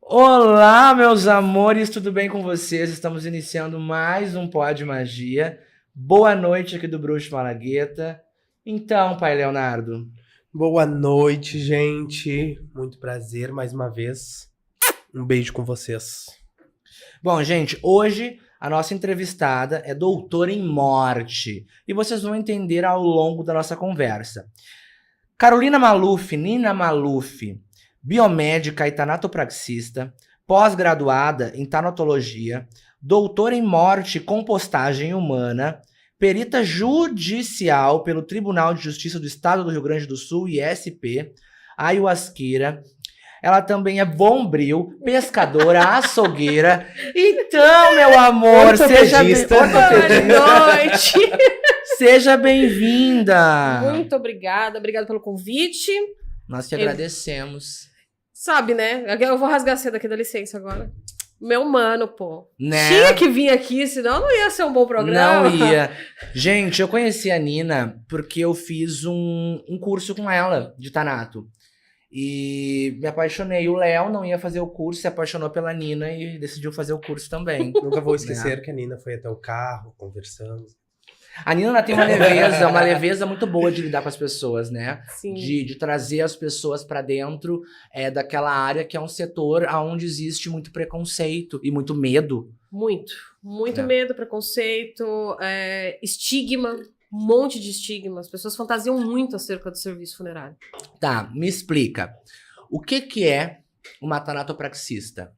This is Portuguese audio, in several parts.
Olá, meus amores, tudo bem com vocês? Estamos iniciando mais um Pod Magia. Boa noite aqui do Bruxo Malagueta. Então, pai Leonardo. Boa noite, gente. Muito prazer mais uma vez. Um beijo com vocês. Bom, gente, hoje a nossa entrevistada é doutora em morte e vocês vão entender ao longo da nossa conversa. Carolina Maluf, Nina Maluf, biomédica e tanatopraxista, pós-graduada em tanatologia, doutora em morte e compostagem humana, perita judicial pelo Tribunal de Justiça do Estado do Rio Grande do Sul, ISP, ayahuasqueira. Ela também é bombril, pescadora, açougueira. Então, meu amor, seja Boa noite. Seja bem-vinda. Muito obrigada pelo convite. Nós te agradecemos. Sabe, né? Eu vou rasgar cedo aqui, dá licença agora. Meu mano, pô. Né? Tinha que vir aqui, senão não ia ser um bom programa. Não ia. Gente, eu conheci a Nina porque eu fiz um curso com ela de tanato. E me apaixonei. O Léo não ia fazer o curso, se apaixonou pela Nina e decidiu fazer o curso também. Nunca vou esquecer que a Nina foi até o carro, conversamos. A Nina tem uma leveza muito boa de lidar com as pessoas, né? Sim. De trazer as pessoas pra dentro daquela área que é um setor onde existe muito preconceito e muito medo. Muito medo, preconceito, estigma, um monte de estigma. As pessoas fantasiam muito acerca do serviço funerário. Tá, me explica. O que é uma tanatopraxista?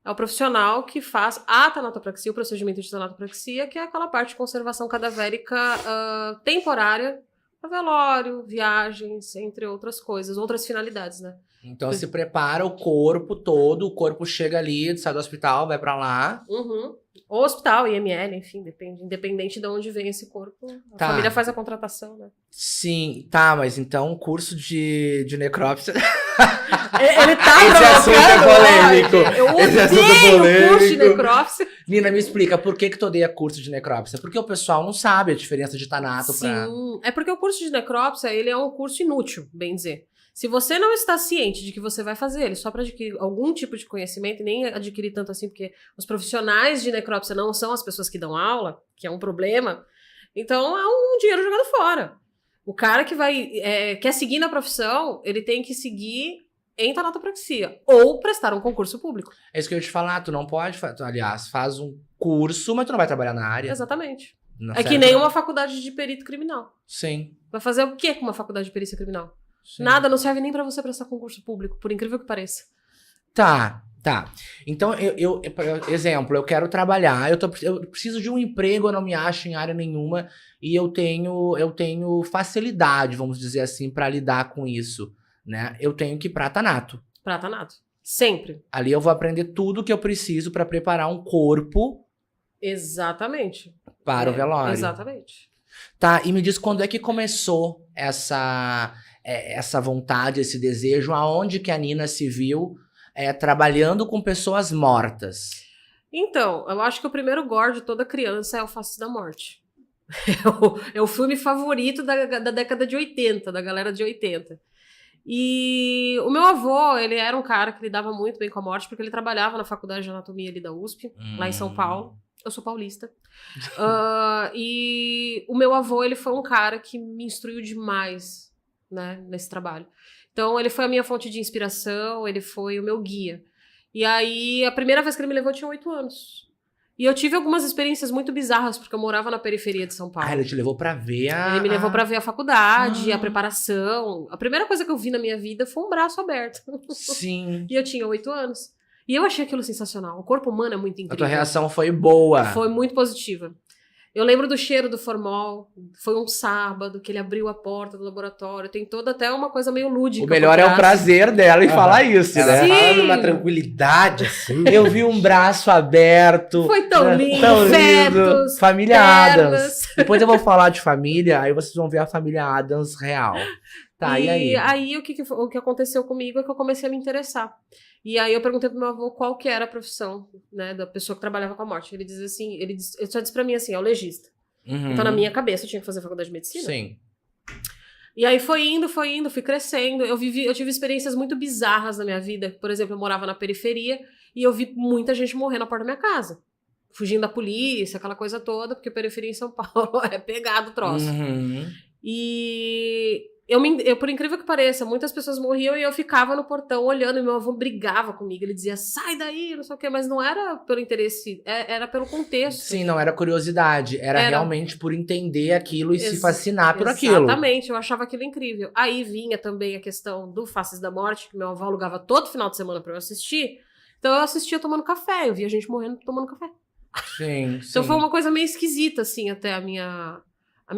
É o profissional que faz a tanatopraxia, o procedimento de tanatopraxia, que é aquela parte de conservação cadavérica temporária para velório, viagens, entre outras coisas, outras finalidades, né? Então se prepara o corpo todo, o corpo chega ali, sai do hospital, vai pra lá. Uhum. Ou hospital, IML, enfim, independente de onde vem esse corpo. A família faz a contratação, né? Sim, tá, mas então o curso de necrópsia... Ele tá Esse assunto é polêmico. Eu odeio o curso de necrópsia. Nina, me explica, por que tu odeia curso de necrópsia? Porque o pessoal não sabe a diferença de tanato pra... Sim, é porque o curso de necrópsia, ele é um curso inútil, bem dizer. Se você não está ciente de que você vai fazer ele só para adquirir algum tipo de conhecimento, e nem adquirir tanto assim, porque os profissionais de necrópsia não são as pessoas que dão aula, que é um problema, então é um dinheiro jogado fora. O cara que quer seguir na profissão, ele tem que seguir em tanatopraxia, ou prestar um concurso público. É isso que eu ia te falar, tu não pode, aliás, faz um curso, mas tu não vai trabalhar na área. Exatamente. Não é serve que nem pra- uma faculdade de perito criminal. Sim. Vai fazer o quê com uma faculdade de perícia criminal? Sim. Nada, não serve nem pra você prestar concurso público, por incrível que pareça. Tá. Então, exemplo, eu quero trabalhar, eu preciso de um emprego, eu não me acho em área nenhuma, e eu tenho facilidade, vamos dizer assim, pra lidar com isso, né? Eu tenho que ir pra tanato. Pra tanato. Sempre. Ali eu vou aprender tudo que eu preciso pra preparar um corpo Exatamente. para o velório. Exatamente. Tá, e me diz quando é que começou essa vontade, esse desejo, aonde que a Nina se viu trabalhando com pessoas mortas? Então, eu acho que o primeiro gore de toda criança é o Faces da Morte. É o filme favorito da década de 80, da galera de 80. E o meu avô, ele era um cara que lidava muito bem com a morte, porque ele trabalhava na faculdade de anatomia ali da USP, lá em São Paulo. Eu sou paulista. E o meu avô, ele foi um cara que me instruiu demais, né, nesse trabalho. Então, ele foi a minha fonte de inspiração, ele foi o meu guia. E aí, a primeira vez que ele me levou, eu tinha 8 anos. E eu tive algumas experiências muito bizarras, porque eu morava na periferia de São Paulo. Ah, ele te levou pra ver Ele me levou pra ver a faculdade, a preparação. A primeira coisa que eu vi na minha vida foi um braço aberto. Sim. E eu tinha 8 anos. E eu achei aquilo sensacional. O corpo humano é muito incrível. A tua reação foi boa. Foi muito positiva. Eu lembro do cheiro do formol. Foi um sábado que ele abriu a porta do laboratório. Tem toda até uma coisa meio lúdica. O melhor é o prazer dela em falar isso, Ela né? fala numa tranquilidade, assim. Eu vi um braço aberto. Foi tão lindo. Tão lindo. Fetos, Família pernas. Adams. Depois eu vou falar de família, aí vocês vão ver a família Adams real. Tá, e aí? E aí o que aconteceu comigo é que eu comecei a me interessar. E aí eu perguntei pro meu avô qual que era a profissão, né, da pessoa que trabalhava com a morte. Ele diz assim, ele só disse pra mim assim, é o legista. Uhum. Então na minha cabeça eu tinha que fazer faculdade de medicina. Sim. E aí foi indo, fui crescendo. Eu tive experiências muito bizarras na minha vida. Por exemplo, eu morava na periferia e eu vi muita gente morrer na porta da minha casa. Fugindo da polícia, aquela coisa toda, porque periferia em São Paulo é pegado o troço. Uhum. E eu, por incrível que pareça, muitas pessoas morriam e eu ficava no portão olhando, e meu avô brigava comigo. Ele dizia, sai daí, não sei o quê, mas não era pelo interesse, era pelo contexto. Sim, não era curiosidade, era realmente por entender aquilo e se fascinar por aquilo. Exatamente, eu achava aquilo incrível. Aí vinha também a questão do Faces da Morte, que meu avô alugava todo final de semana pra eu assistir. Então eu assistia tomando café, eu via gente morrendo tomando café. Sim, Então foi uma coisa meio esquisita, assim, até a minha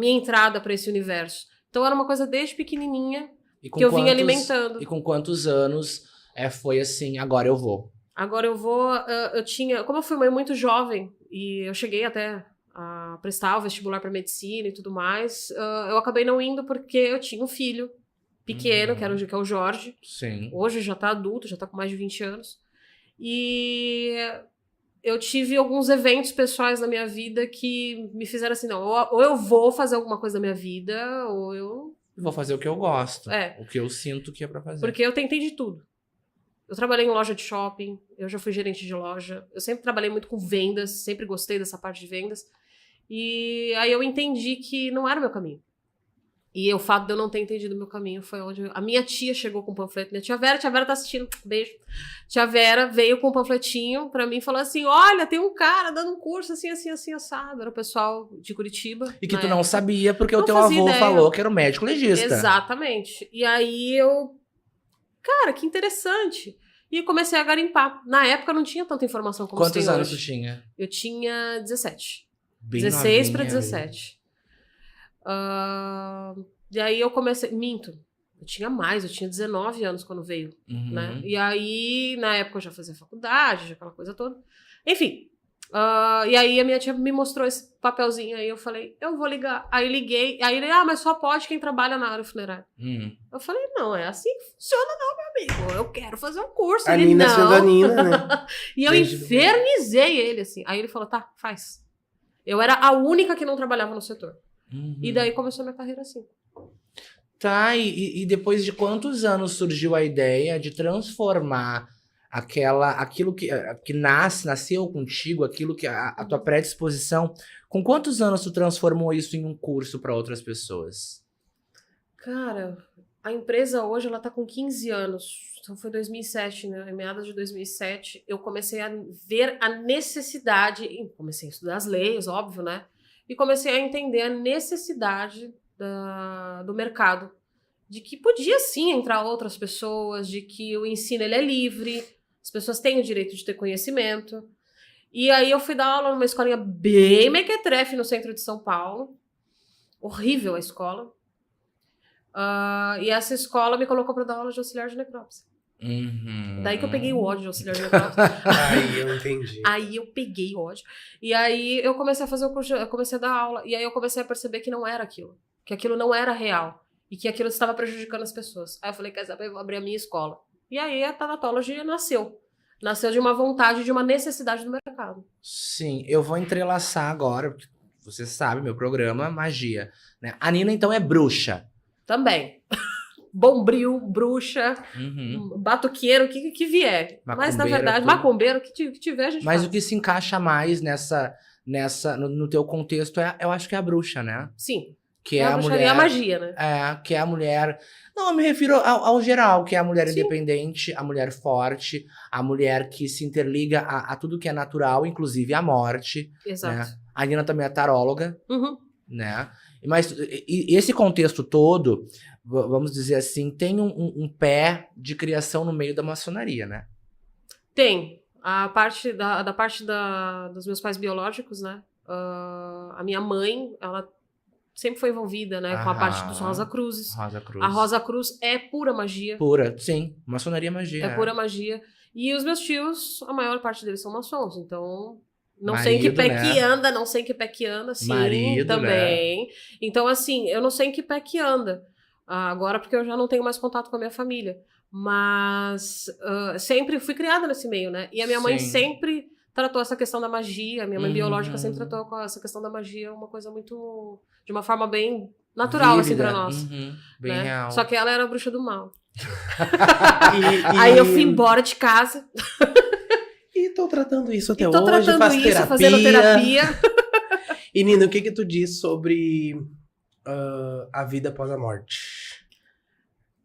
entrada pra esse universo. Então era uma coisa desde pequenininha que eu vinha alimentando. E com quantos anos foi assim, agora eu vou? Agora eu vou, eu tinha, como eu fui mãe muito jovem, e eu cheguei até a prestar o vestibular pra medicina e tudo mais, eu acabei não indo porque eu tinha um filho pequeno, que é o Jorge. Sim. Hoje já tá adulto, já tá com mais de 20 anos. E eu tive alguns eventos pessoais na minha vida que me fizeram assim, não, ou eu vou fazer alguma coisa na minha vida, ou eu... Vou fazer o que eu gosto, É. o que eu sinto que é pra fazer. Porque eu tentei de tudo. Eu trabalhei em loja de shopping, eu já fui gerente de loja, eu sempre trabalhei muito com vendas, sempre gostei dessa parte de vendas. E aí eu entendi que não era o meu caminho. E o fato de eu não ter entendido o meu caminho foi onde... A minha tia chegou com um panfleto, minha tia Vera tá assistindo, beijo. Tia Vera veio com um panfletinho pra mim e falou assim, olha, tem um cara dando um curso assim, assim, assim, assado. Era o pessoal de Curitiba. E que tu não sabia, porque o teu fazia avô ideia. falou que era o médico legista. Exatamente. E aí eu... Cara, que interessante. E comecei a garimpar. Na época não tinha tanta informação como Quantos se tem anos hoje. tu tinha? Eu tinha 17. Bem 16 novinha. pra 17. E aí eu comecei... Minto. Eu tinha mais, eu tinha 19 anos quando veio, Uhum. né? E aí, na época, eu já fazia faculdade, já aquela coisa toda. Enfim. E aí a minha tia me mostrou esse papelzinho aí, eu falei, eu vou ligar. Aí liguei, aí ele, mas só pode quem trabalha na área funerária. Eu falei, não, é assim que funciona não, meu amigo. Eu quero fazer um curso. A Ele, Nina não. sendo a Nina, né? E eu infernizei ele, assim. Aí ele falou, tá, faz. Eu era a única que não trabalhava no setor. Uhum. E daí começou a minha carreira assim. Tá, e depois de quantos anos surgiu a ideia de transformar aquilo que nasceu contigo, aquilo que a tua predisposição, com quantos anos tu transformou isso em um curso para outras pessoas? Cara, a empresa hoje, ela tá com 15 anos. Então foi 2007, né? Em meados de 2007, eu comecei a ver a necessidade, comecei a estudar as leis, óbvio, né? E comecei a entender a necessidade do mercado, de que podia sim entrar outras pessoas, de que o ensino ele é livre, as pessoas têm o direito de ter conhecimento. E aí eu fui dar aula numa escolinha bem mequetrefe no centro de São Paulo, horrível a escola, e essa escola me colocou para dar aula de auxiliar de necrópsia. Uhum. Daí que eu peguei o ódio de auxiliar de necrópsia. Aí eu entendi. Aí eu peguei o ódio. E aí eu comecei a fazer o curso, eu comecei a dar aula. E aí eu comecei a perceber que não era aquilo. Que aquilo não era real. E que aquilo estava prejudicando as pessoas. Aí eu falei, quer saber, eu vou abrir a minha escola. E aí a tanatologia nasceu. Nasceu de uma vontade, de uma necessidade do mercado. Sim, eu vou entrelaçar agora, porque você sabe, meu programa, magia. Né? A Nina, então, é bruxa. Também. Bombril, bruxa, batuqueiro, o que vier. Mas, na verdade, macumbeiro, o que tiver, a gente Mas faz. o que se encaixa mais no teu contexto, eu acho que é a bruxa, né? Sim. Que é a bruxaria, mulher... a magia, né? Que é a mulher... Não, eu me refiro ao geral, que é a mulher Sim. independente, a mulher forte, a mulher que se interliga a tudo que é natural, inclusive a morte. Exato. Né? A Nina também é taróloga, Uhum. né? Mas esse contexto todo, vamos dizer assim, tem um pé de criação no meio da maçonaria, né? Tem. A parte dos meus pais biológicos, né? A minha mãe, ela sempre foi envolvida, né? Com a parte dos Rosa Cruzes. Rosa Cruz. A Rosa Cruz é pura magia. Pura, sim. Maçonaria é magia. É pura magia. E os meus tios, a maior parte deles são maçons, então... Não Marido, sei em que pé né? que anda, não sei em que pé que anda, sim, Marido, também. Né? Então, assim, eu não sei em que pé que anda. Agora, porque eu já não tenho mais contato com a minha família. Mas sempre fui criada nesse meio, né? E a minha mãe sempre tratou essa questão da magia. A minha mãe biológica sempre tratou com essa questão da magia uma coisa muito... De uma forma bem natural, assim, Vívida. pra nós. Bem né? real. Só que ela era a bruxa do mal. Aí Aí eu fui embora de casa. E tô tratando isso até E tô hoje, tratando faz isso, terapia. fazendo terapia. E Nina, o que tu diz sobre a vida após a morte?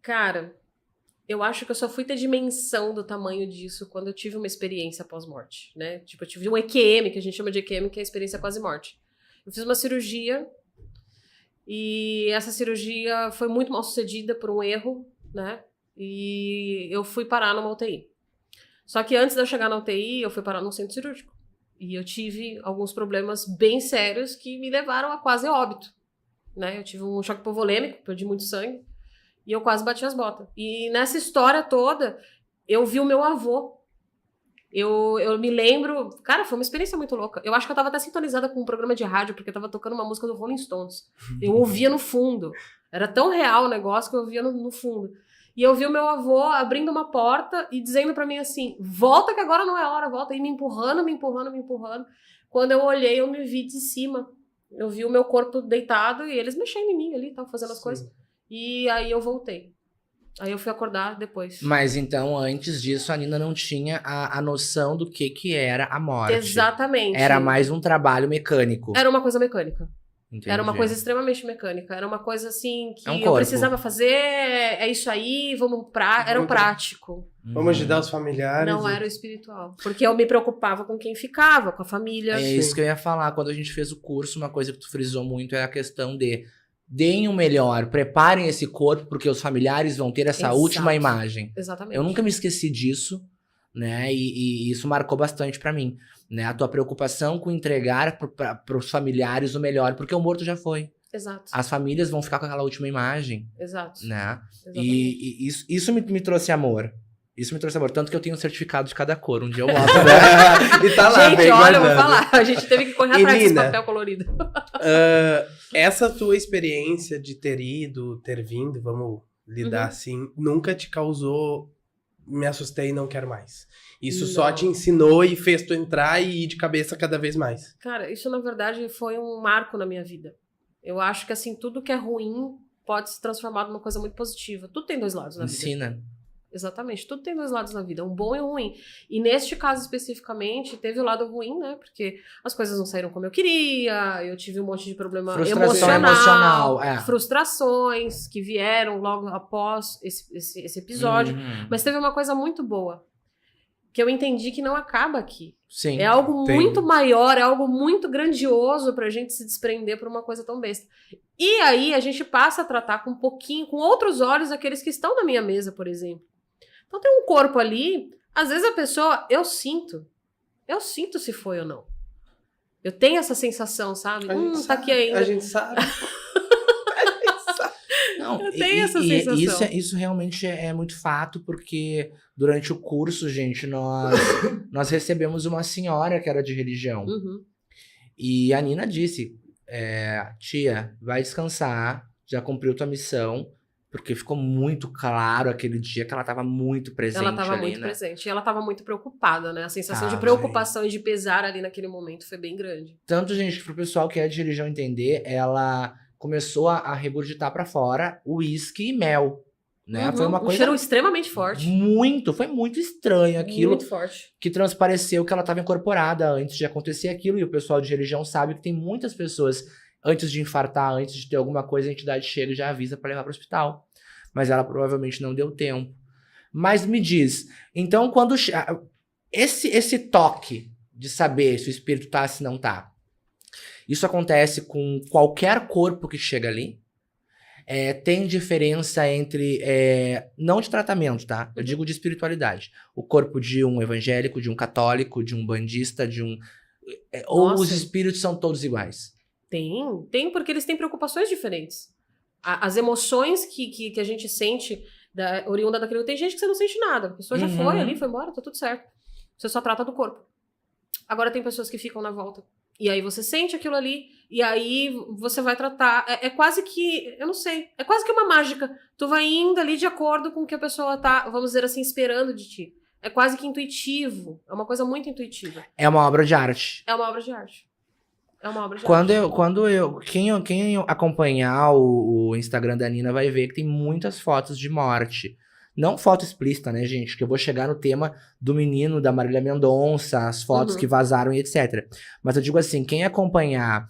Cara, eu acho que eu só fui ter dimensão do tamanho disso quando eu tive uma experiência pós-morte, né? Tipo, eu tive um EQM, que a gente chama de EQM, que é a experiência quase-morte. Eu fiz uma cirurgia e essa cirurgia foi muito mal sucedida por um erro, né? E eu fui parar numa UTI. Só que antes de eu chegar na UTI, eu fui parar num centro cirúrgico. E eu tive alguns problemas bem sérios que me levaram a quase óbito, né? Eu tive um choque hipovolêmico, perdi muito sangue, e eu quase bati as botas. E nessa história toda, eu vi o meu avô. Eu me lembro... Cara, foi uma experiência muito louca. Eu acho que eu tava até sintonizada com um programa de rádio, porque eu tava tocando uma música do Rolling Stones. Eu ouvia no fundo. Era tão real o negócio que eu ouvia no fundo. E eu vi o meu avô abrindo uma porta e dizendo pra mim assim, volta que agora não é hora, volta. E me empurrando, me empurrando, me empurrando. Quando eu olhei, eu me vi de cima. Eu vi o meu corpo deitado e eles mexendo em mim ali, estavam fazendo as coisas. E aí eu voltei. Aí eu fui acordar depois. Mas então, antes disso, a Nina não tinha a noção do que era a morte. Exatamente. Era mais um trabalho mecânico. Era uma coisa mecânica. Entendi. Era uma coisa extremamente mecânica. Era uma coisa assim que É um eu corpo. precisava fazer, é isso aí, vamos pra... Era um prático. Vamos ajudar os familiares. Não era o espiritual. Porque eu me preocupava com quem ficava, com a família. É Sim. isso que eu ia falar. Quando a gente fez o curso, uma coisa que tu frisou muito é a questão de deem o melhor, preparem esse corpo, porque os familiares vão ter essa Exato. última imagem. Exatamente. Eu nunca me esqueci disso, né? E isso marcou bastante pra mim, né? A tua preocupação com entregar pros familiares o melhor, porque o morto já foi. Exato. As famílias vão ficar com aquela última imagem, Exato. né? Exatamente. E isso me trouxe amor. Isso me trouxe amor. Tanto que eu tenho um certificado de cada cor. Um dia eu mostro, né? E tá lá, Gente, bem olha, eu vou guardado. falar. A gente teve que correr E atrás desse Nina? papel colorido. Essa tua experiência de ter ido, ter vindo, vamos lidar Uhum. assim, nunca te causou me assustei e não quero mais. Isso Não. só te ensinou e fez tu entrar e ir de cabeça cada vez mais. Cara, isso na verdade foi um marco na minha vida. Eu acho que assim, tudo que é ruim pode se transformar numa coisa muito positiva. Tudo tem dois lados na vida. Ensina. Exatamente, tudo tem dois lados na vida, um bom e um ruim. E neste caso especificamente, teve o lado ruim, né? Porque as coisas não saíram como eu queria, eu tive um monte de problema Frustração emocional, emocional, frustrações que vieram logo após esse episódio. Uhum. Mas teve uma coisa muito boa, que eu entendi que não acaba aqui. Sim. É algo Tem. muito maior, é algo muito grandioso pra gente se desprender por uma coisa tão besta. E aí a gente passa a tratar com um pouquinho, com outros olhos, aqueles que estão na minha mesa, por exemplo. Então tem um corpo ali, às vezes a pessoa, eu sinto se foi ou não. Eu tenho essa sensação, sabe? A gente Tá sabe, aqui ainda. A gente sabe. Não, Eu tenho essa sensação. Isso realmente é muito fato, porque durante o curso, gente, nós recebemos uma senhora que era de religião. Uhum. E a Nina disse, tia, vai descansar, já cumpriu tua missão, porque ficou muito claro aquele dia que ela estava muito presente Ela estava ali, muito né? presente. E ela estava muito preocupada, né? A sensação de Tava, preocupação e de pesar ali naquele momento foi bem grande. Tanto, gente, pro pessoal que é de religião entender, ela começou a regurgitar pra fora uísque e mel, né? Uhum. Foi uma Um coisa cheiro extremamente forte. foi muito estranho aquilo. Muito forte. Que transpareceu que ela estava incorporada antes de acontecer aquilo, e o pessoal de religião sabe que tem muitas pessoas, antes de infartar, antes de ter alguma coisa, a entidade chega e já avisa para levar para o hospital. Mas ela provavelmente não deu tempo. Mas me diz, então quando esse toque de saber se o espírito tá, se não tá, isso acontece com qualquer corpo que chega ali? Tem diferença entre, não de tratamento, tá? Eu digo de espiritualidade. O corpo de um evangélico, de um católico, de um bandista, de um... ou Nossa. os espíritos são todos iguais? Tem porque eles têm preocupações diferentes. As emoções que a gente sente oriunda daquilo, tem gente que você não sente nada. A pessoa já Uhum. foi ali, foi embora, tá tudo certo. Você só trata do corpo. Agora tem pessoas que ficam na volta. E aí você sente aquilo ali, e aí você vai tratar. É quase que, eu não sei, é quase que uma mágica. Tu vai indo ali de acordo com o que a pessoa tá, vamos dizer assim, esperando de ti. É quase que intuitivo. É uma coisa muito intuitiva. É uma obra de arte. É uma obra de arte. É uma obra de arte. Quem acompanhar o Instagram da Nina vai ver que tem muitas fotos de morte. Não foto explícita, né, gente? Que eu vou chegar no tema do menino, da Marília Mendonça, as fotos que vazaram e etc. Mas eu digo assim, quem acompanhar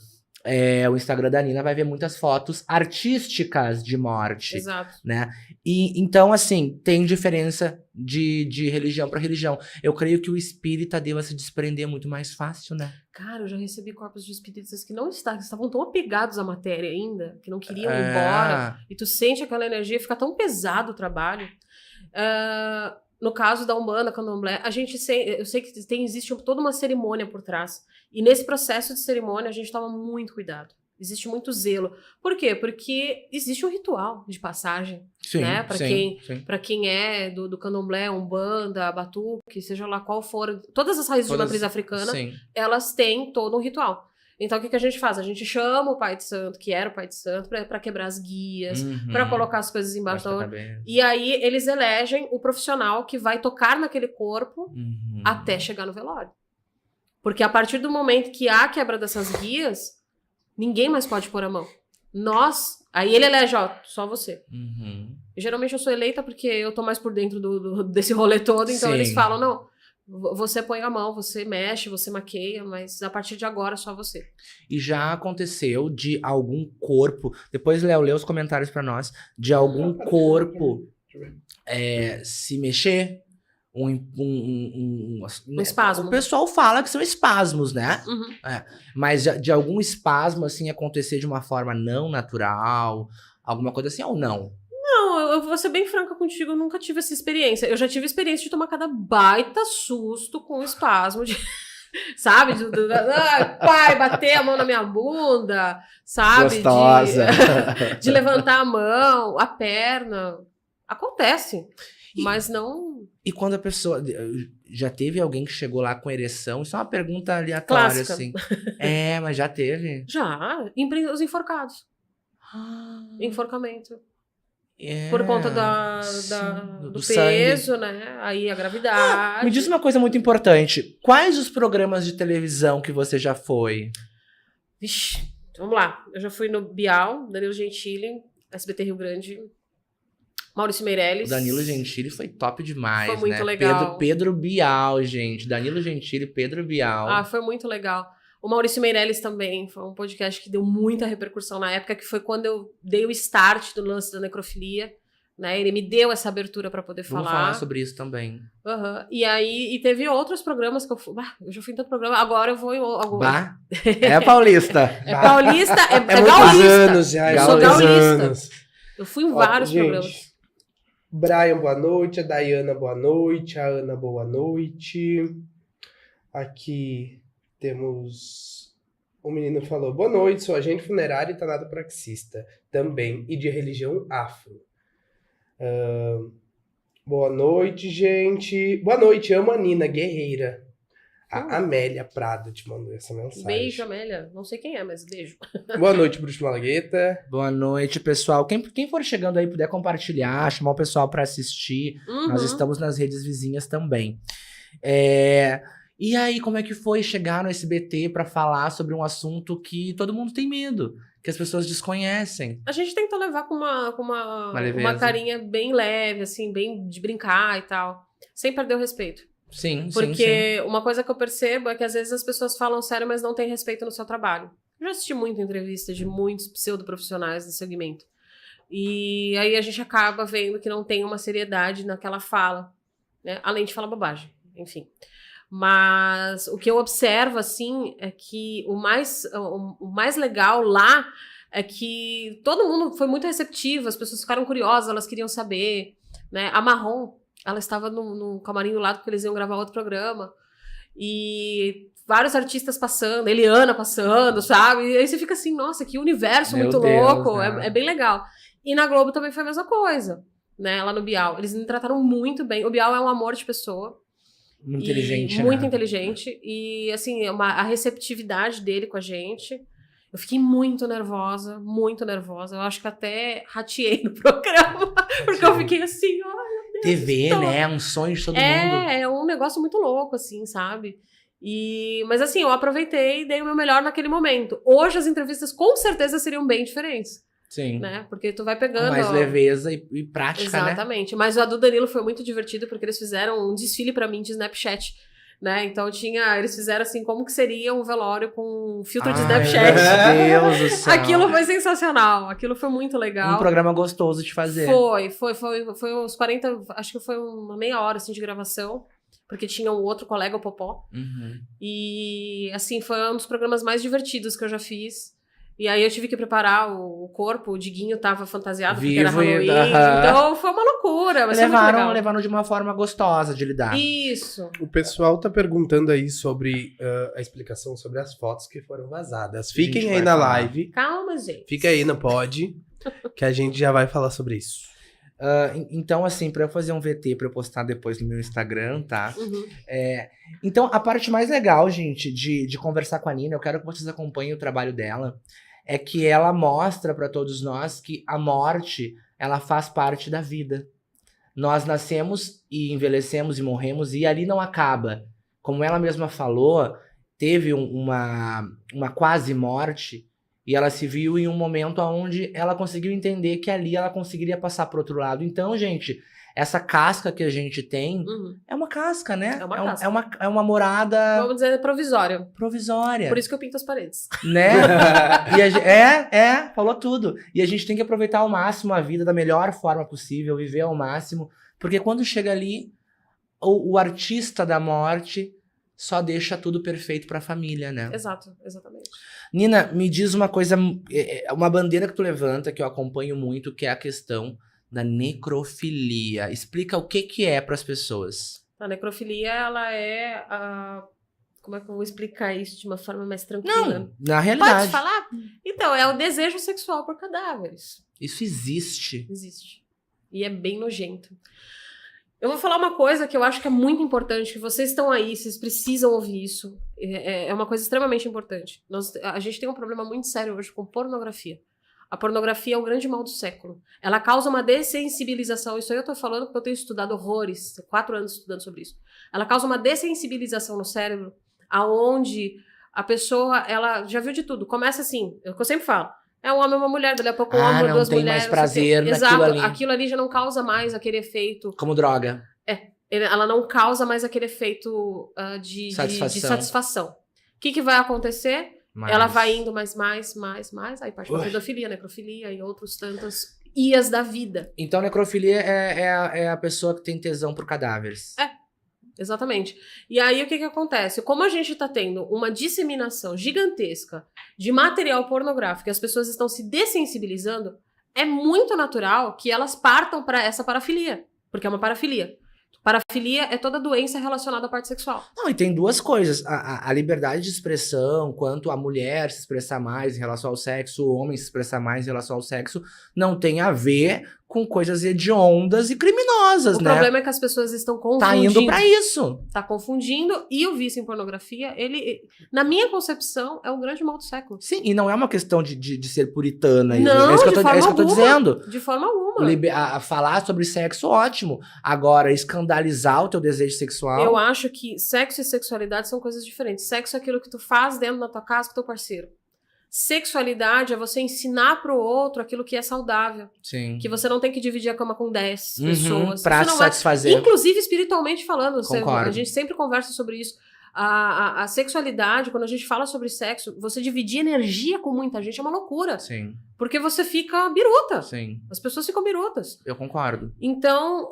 o Instagram da Nina vai ver muitas fotos artísticas de morte. Exato. Né? E então, assim, tem diferença de religião para religião. Eu creio que o espírita deva se desprender muito mais fácil, né? Cara, eu já recebi corpos de espíritas que não estavam tão apegados à matéria ainda, que não queriam ir embora. E tu sente aquela energia, fica tão pesado o trabalho. No caso da Umbanda, Candomblé, eu sei que existe toda uma cerimônia por trás. E nesse processo de cerimônia, a gente toma muito cuidado. Existe muito zelo. Por quê? Porque existe um ritual de passagem. Sim, né? Para sim. quem é do Candomblé, Umbanda, Batuque, seja lá qual for, todas as raízes de matriz africana, elas têm todo um ritual. Então, o que a gente faz? A gente chama o pai de santo, que era o pai de santo, pra quebrar as guias, pra colocar as coisas embaixo. E aí, eles elegem o profissional que vai tocar naquele corpo até chegar no velório. Porque a partir do momento que há a quebra dessas guias, ninguém mais pode pôr a mão. Aí ele elege, só você. E, geralmente eu sou eleita porque eu tô mais por dentro desse rolê todo, então eles falam, não, você põe a mão, você mexe, você maqueia, mas a partir de agora só você. E já aconteceu de algum corpo, depois Léo, lê os comentários pra nós, de algum corpo se mexer, um espasmo. O pessoal fala que são espasmos, né? Mas de algum espasmo, assim, acontecer de uma forma não natural, alguma coisa assim, ou não? Não, eu vou ser bem franca contigo, eu nunca tive essa experiência. Eu já tive experiência de tomar cada baita susto com espasmo de... sabe? Pai, bater a mão na minha bunda, sabe? Gostosa. De levantar a mão, a perna. Acontece, mas não... E quando a pessoa... Já teve alguém que chegou lá com ereção? Isso é uma pergunta aleatória, clássica. Assim. Mas já teve? Já. Os enforcados. Enforcamento. Por conta do peso, sangue. né? Aí a gravidade. Me diz uma coisa muito importante. Quais os programas de televisão que você já foi? Vixe, vamos lá. Eu já fui no Bial, Danilo Gentili, SBT Rio Grande, Maurício Meirelles. O Danilo Gentili foi top demais, foi muito né? legal. Pedro Bial, gente. Danilo Gentili, Pedro Bial. Foi muito legal. O Maurício Meirelles também, foi um podcast que deu muita repercussão na época, que foi quando eu dei o start do lance da necrofilia, né? Ele me deu essa abertura pra poder falar. Vamos falar sobre isso também. E aí, teve outros programas que eu fui... eu já fui em tanto programa, agora eu vou em algum... É paulista. É paulista, é muitos gaulista. Anos já, eu sou gaulista. Anos. Eu fui em vários programas. Brian, boa noite. A Dayana, boa noite. A Ana, boa noite. Aqui... Temos... O menino falou, boa noite, sou agente funerário e tanatopraxista também, e de religião afro. Boa noite, gente. Boa noite, amo a Nina, guerreira. A Amélia Prado te mandou essa mensagem. Beijo, Amélia. Não sei quem é, mas beijo. Boa noite, Bruxo Malagueta. Boa noite, pessoal. Quem for chegando aí, puder compartilhar, chamar o pessoal para assistir. Nós estamos nas redes vizinhas também. E aí, como é que foi chegar no SBT pra falar sobre um assunto que todo mundo tem medo, que as pessoas desconhecem? A gente tentou levar com uma carinha bem leve, assim, bem de brincar e tal, sem perder o respeito. Sim, Porque uma coisa que eu percebo é que às vezes as pessoas falam sério, mas não têm respeito no seu trabalho. Eu já assisti muita entrevista de muitos pseudoprofissionais desse segmento. E aí a gente acaba vendo que não tem uma seriedade naquela fala, né? Além de falar bobagem, enfim. Mas o que eu observo, assim, é que o mais legal lá é que todo mundo foi muito receptivo, as pessoas ficaram curiosas, elas queriam saber, né? A Marrom, ela estava no camarim do lado porque eles iam gravar outro programa. E vários artistas passando, Eliana passando, sabe? E aí você fica assim, nossa, que universo muito louco, é bem legal. E na Globo também foi a mesma coisa, né? Lá no Bial. Eles me trataram muito bem. O Bial é um amor de pessoa. Muito inteligente, muito inteligente. E, assim, a receptividade dele com a gente. Eu fiquei muito nervosa, muito nervosa. Eu acho que até rateei no programa. Porque eu fiquei assim, ai, meu Deus. TV, né? Um sonho de todo mundo. É um negócio muito louco, assim, sabe? Mas assim, eu aproveitei e dei o meu melhor naquele momento. Hoje as entrevistas com certeza seriam bem diferentes. Sim. Né? Porque tu vai Com pegando... mais leveza e prática, né? Exatamente. Mas o do Danilo foi muito divertido porque eles fizeram um desfile pra mim de Snapchat. Né? Então eles fizeram assim, como que seria um velório com filtro de Snapchat. Meu Deus do céu. Aquilo foi sensacional, aquilo foi muito legal. Um programa gostoso de fazer. Foi uns 40, acho que foi uma meia hora assim, de gravação, porque tinha um outro colega, o Popó. Uhum. E assim, foi um dos programas mais divertidos que eu já fiz. E aí eu tive que preparar o corpo, o Diguinho tava fantasiado porque era Halloween. Então foi uma loucura. Mas levaram de uma forma gostosa de lidar. Isso. O pessoal tá perguntando aí sobre a explicação sobre as fotos que foram vazadas. Fiquem aí na live. Calma, gente. Fica aí no pod, que a gente já vai falar sobre isso. Então, assim, pra eu fazer um VT pra eu postar depois no meu Instagram, tá? Uhum. Então, a parte mais legal, gente, de conversar com a Nina, eu quero que vocês acompanhem o trabalho dela, é que ela mostra pra todos nós que a morte, ela faz parte da vida. Nós nascemos e envelhecemos e morremos e ali não acaba. Como ela mesma falou, teve uma quase morte e ela se viu em um momento onde ela conseguiu entender que ali ela conseguiria passar pro outro lado. Então, gente, essa casca que a gente tem é uma casca, né? É uma casca. É uma morada... Vamos dizer, provisória. Provisória. Por isso que eu pinto as paredes. Né? Falou tudo. E a gente tem que aproveitar ao máximo a vida da melhor forma possível, viver ao máximo, porque quando chega ali, o artista da morte só deixa tudo perfeito pra família, né? Exato, exatamente. Nina, me diz uma coisa, uma bandeira que tu levanta, que eu acompanho muito, que é a questão da necrofilia. Explica o que é pras pessoas. A necrofilia, ela é como é que eu vou explicar isso de uma forma mais tranquila? Não, na realidade. Pode falar? Então, é o desejo sexual por cadáveres. Isso existe. Existe. E é bem nojento. Eu vou falar uma coisa que eu acho que é muito importante, que vocês estão aí, vocês precisam ouvir isso. É uma coisa extremamente importante. A gente tem um problema muito sério hoje com pornografia. A pornografia é o grande mal do século. Ela causa uma dessensibilização. Isso aí eu tô falando porque eu tenho estudado horrores. 4 anos estudando sobre isso. Ela causa uma dessensibilização no cérebro, aonde a pessoa, ela já viu de tudo. Começa assim, é o que eu sempre falo. É um homem e uma mulher, dali a pouco um homem, duas mulheres. Não tem mais prazer naquilo Exato, ali. aquilo ali já não causa mais aquele efeito... Como droga. Ela não causa mais aquele efeito de satisfação. O que vai acontecer? Ela vai indo mais, aí parte pra pedofilia, necrofilia e outros tantos ias da vida. Então, necrofilia é a pessoa que tem tesão por cadáveres. Exatamente. E aí, o que acontece? Como a gente tá tendo uma disseminação gigantesca de material pornográfico e as pessoas estão se dessensibilizando, é muito natural que elas partam para essa parafilia, porque é uma parafilia. Parafilia é toda doença relacionada à parte sexual. Não, e tem duas coisas. A liberdade de expressão, quanto a mulher se expressar mais em relação ao sexo, o homem se expressar mais em relação ao sexo, não tem a ver com coisas hediondas e criminosas, né? O problema é que as pessoas estão confundindo. Tá indo pra isso. Tá confundindo. E o vício em pornografia, ele, na minha concepção, é o grande mal do século. Sim, e não é uma questão de ser puritana. Não, é isso que eu tô dizendo. De forma alguma. Falar sobre sexo, ótimo. Agora, escandalizar o teu desejo sexual... Eu acho que sexo e sexualidade são coisas diferentes. Sexo é aquilo que tu faz dentro da tua casa com o teu parceiro. Sexualidade é você ensinar pro outro aquilo que é saudável. Sim. Que você não tem que dividir a cama com 10 pessoas. Pra se satisfazer. Inclusive espiritualmente falando. Concordo. A gente sempre conversa sobre isso. A sexualidade, quando a gente fala sobre sexo, você dividir energia com muita gente é uma loucura. Sim. Porque você fica biruta. Sim. As pessoas ficam birutas. Eu concordo. Então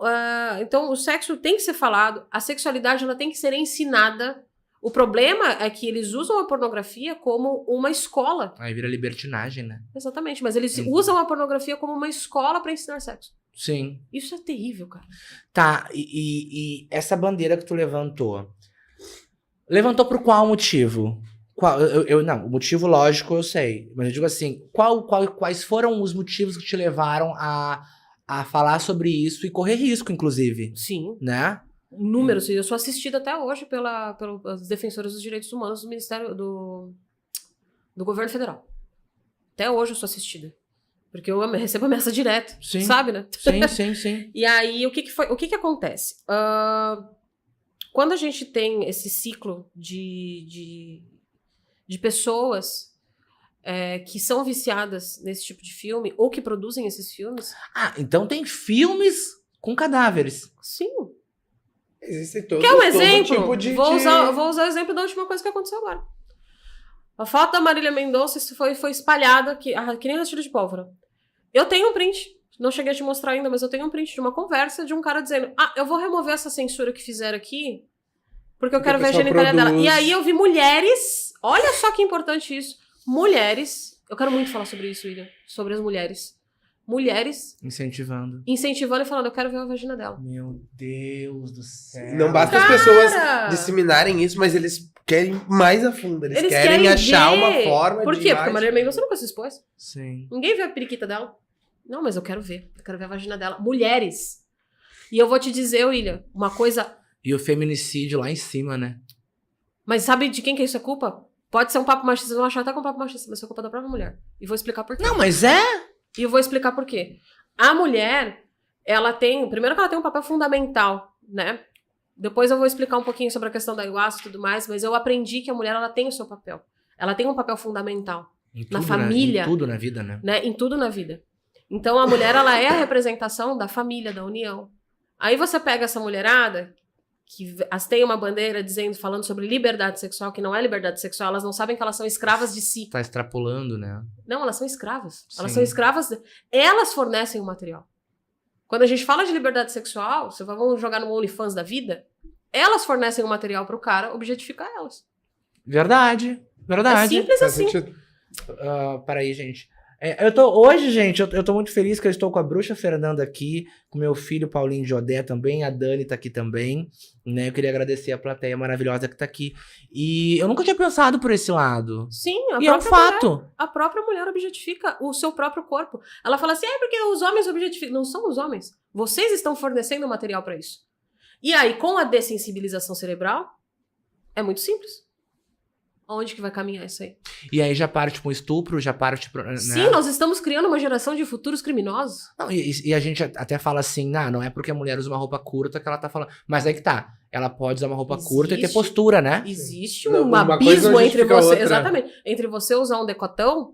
o sexo tem que ser falado. A sexualidade ela tem que ser ensinada. O problema é que eles usam a pornografia como uma escola. Aí vira libertinagem, né? Exatamente, mas eles usam a pornografia como uma escola pra ensinar sexo. Sim. Isso é terrível, cara. Tá, e essa bandeira que tu levantou Levantou por qual motivo? Não, o motivo lógico eu sei. Mas eu digo assim, quais foram os motivos que te levaram a falar sobre isso e correr risco, inclusive? Sim. Né? Números. Eu sou assistida até hoje pelas defensoras dos direitos humanos do Ministério do Governo Federal. Até hoje eu sou assistida. Porque eu recebo ameaça direto. Sim. Sabe, né? Sim. E aí, o que acontece? quando a gente tem esse ciclo de pessoas que são viciadas nesse tipo de filme, ou que produzem esses filmes, Então tem filmes com cadáveres. sim. Existe todo, Quer um todo exemplo? tipo de... Vou usar o exemplo da última coisa que aconteceu agora. A foto da Marília Mendonça foi espalhada que nem rastilho de pólvora. Eu tenho um print. Não cheguei a te mostrar ainda, mas eu tenho um print de uma conversa de um cara dizendo: eu vou remover essa censura que fizeram aqui porque eu quero ver a genitália dela. E aí eu vi mulheres... Olha só que importante isso. Mulheres... Eu quero muito falar sobre isso, William. Sobre as mulheres. Mulheres Incentivando. incentivando e falando: eu quero ver a vagina dela. Meu Deus do céu. Não basta as pessoas disseminarem isso, mas eles querem mais a fundo. Eles querem achar ver. uma forma de... Por quê? Porque a Marília Mendonça nunca se expôs. Sim. Ninguém viu a periquita dela. Não, mas eu quero ver. Eu quero ver a vagina dela. Mulheres. E eu vou te dizer, William, uma coisa... E o feminicídio lá em cima, né? Mas sabe de quem que isso é culpa? Pode ser um papo machista, vocês vão achar até que é um papo machista, mas isso é culpa da própria mulher. E vou explicar por quê. Não, mas é... E eu vou explicar por quê. A mulher, ela tem... Primeiro que ela tem um papel fundamental, né? Depois eu vou explicar um pouquinho sobre a questão da ayahuasca e tudo mais, mas eu aprendi que a mulher, ela tem o seu papel. Ela tem um papel fundamental. Em Na tudo, família. Em tudo na vida, né? Em tudo na vida. Então a mulher, ela é a representação da família, da união. Aí você pega essa mulherada que hasteia uma bandeira falando sobre liberdade sexual, que não é liberdade sexual, elas não sabem que elas são escravas de si. Tá extrapolando, né? Não, elas são escravas. Elas Sim. são escravas, elas fornecem o material. Quando a gente fala de liberdade sexual, vamos jogar no OnlyFans da vida, elas fornecem o material pro cara objetificar elas. Verdade. É simples Faz assim. sentido. Peraí, gente. Hoje, gente, eu tô muito feliz que eu estou com a Bruxa Fernanda aqui, com meu filho Paulinho Jodé também, a Dani tá aqui também, né? Eu queria agradecer a plateia maravilhosa que tá aqui. E eu nunca tinha pensado por esse lado. Sim, E é um fato. A própria mulher objetifica o seu próprio corpo. Ela fala assim, porque os homens objetificam. Não são os homens. Vocês estão fornecendo material pra isso. E aí, com a dessensibilização cerebral, é muito simples. Onde que vai caminhar isso aí? E aí já parte pro estupro, já parte pro... Né? Sim, nós estamos criando uma geração de futuros criminosos. Não, e a gente até fala assim, não é porque a mulher usa uma roupa curta que ela tá falando. Mas aí que tá. Ela pode usar uma roupa curta e ter postura, né? Existe Não, um uma abismo coisa não entre justifica a você. outra. Exatamente. Entre você usar um decotão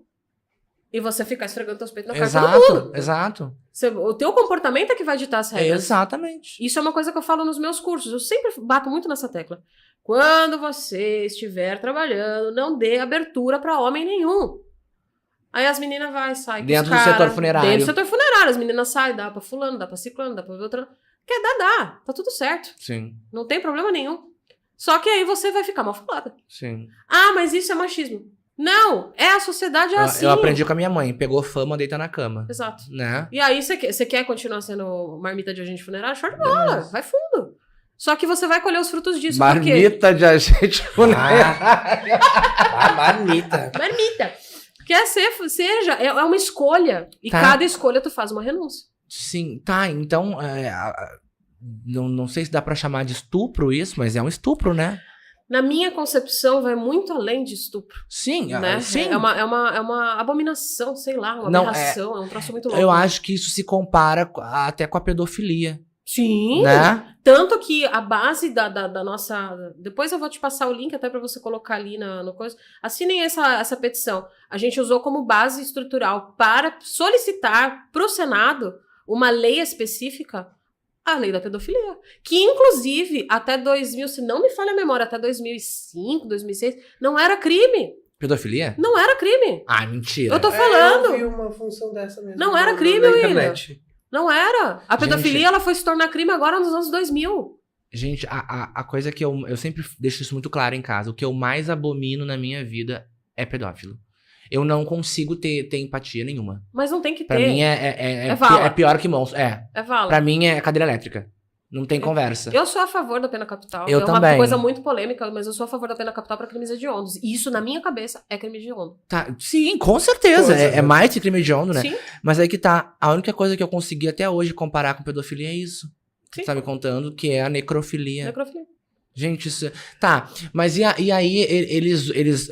e você ficar esfregando teus peitos na cara de todo mundo. Exato. O teu comportamento é que vai ditar as regras. Exatamente. Isso é uma coisa que eu falo nos meus cursos. Eu sempre bato muito nessa tecla. Quando você estiver trabalhando, não dê abertura pra homem nenhum. Aí as meninas saem Dentro do setor funerário. Dentro do setor funerário. As meninas saem, dá pra fulano, dá pra ciclano, dá pra outra. Quer dar, dá. Tá tudo certo. Sim, Não tem problema nenhum. Só que aí você vai ficar mal falada. sim. Mas isso é machismo. Não, a sociedade é assim. Eu aprendi com a minha mãe. Pegou fama, deita na cama. Exato. Né? E aí você quer continuar sendo marmita de agente funerário? Show de bola, vai fundo. Só que você vai colher os frutos disso. Marmita de agente funerário. Marmita. Marmita. Quer seja, é uma escolha. E Tá. cada escolha tu faz uma renúncia. Sim, tá. Então, não sei se dá pra chamar de estupro isso, mas é um estupro, né? Na minha concepção, vai muito além de estupro. Sim, Né? sim. É uma abominação, sei lá, uma Não, aberração. É um troço muito louco. Eu acho que isso se compara até com a pedofilia. Sim. Né? Tanto que a base da nossa... Depois eu vou te passar o link até pra você colocar ali no coisa. Assinem essa petição. A gente usou como base estrutural para solicitar pro Senado uma lei específica, a lei da pedofilia. Que, inclusive, até 2000, se não me falha a memória, até 2005, 2006, não era crime. Pedofilia? Não era crime. Ah, mentira. Eu tô falando. Eu vi uma função dessa mesmo. Não era crime, na William. internet. Não era. A pedofilia, Gente, ela foi se tornar crime agora nos anos 2000. Gente, a coisa que eu sempre deixo isso muito claro em casa. O que eu mais abomino na minha vida é pedófilo. Eu não consigo ter empatia nenhuma. Mas não tem que ter. Pra mim é vala. pior que monstro. É vala. Pra mim é cadeira elétrica. Não tem conversa. Eu sou a favor da pena capital. Eu é também. uma coisa muito polêmica, mas eu sou a favor da pena capital para crimes hediondos. E isso, na minha cabeça, é crime hediondo. Tá, sim, com certeza. É mais que crime hediondo, né? Sim. Mas aí que tá. A única coisa que eu consegui até hoje comparar com pedofilia é isso. Sim. Você tá me contando, que é a necrofilia. Necrofilia. Gente, isso... Tá, mas e aí eles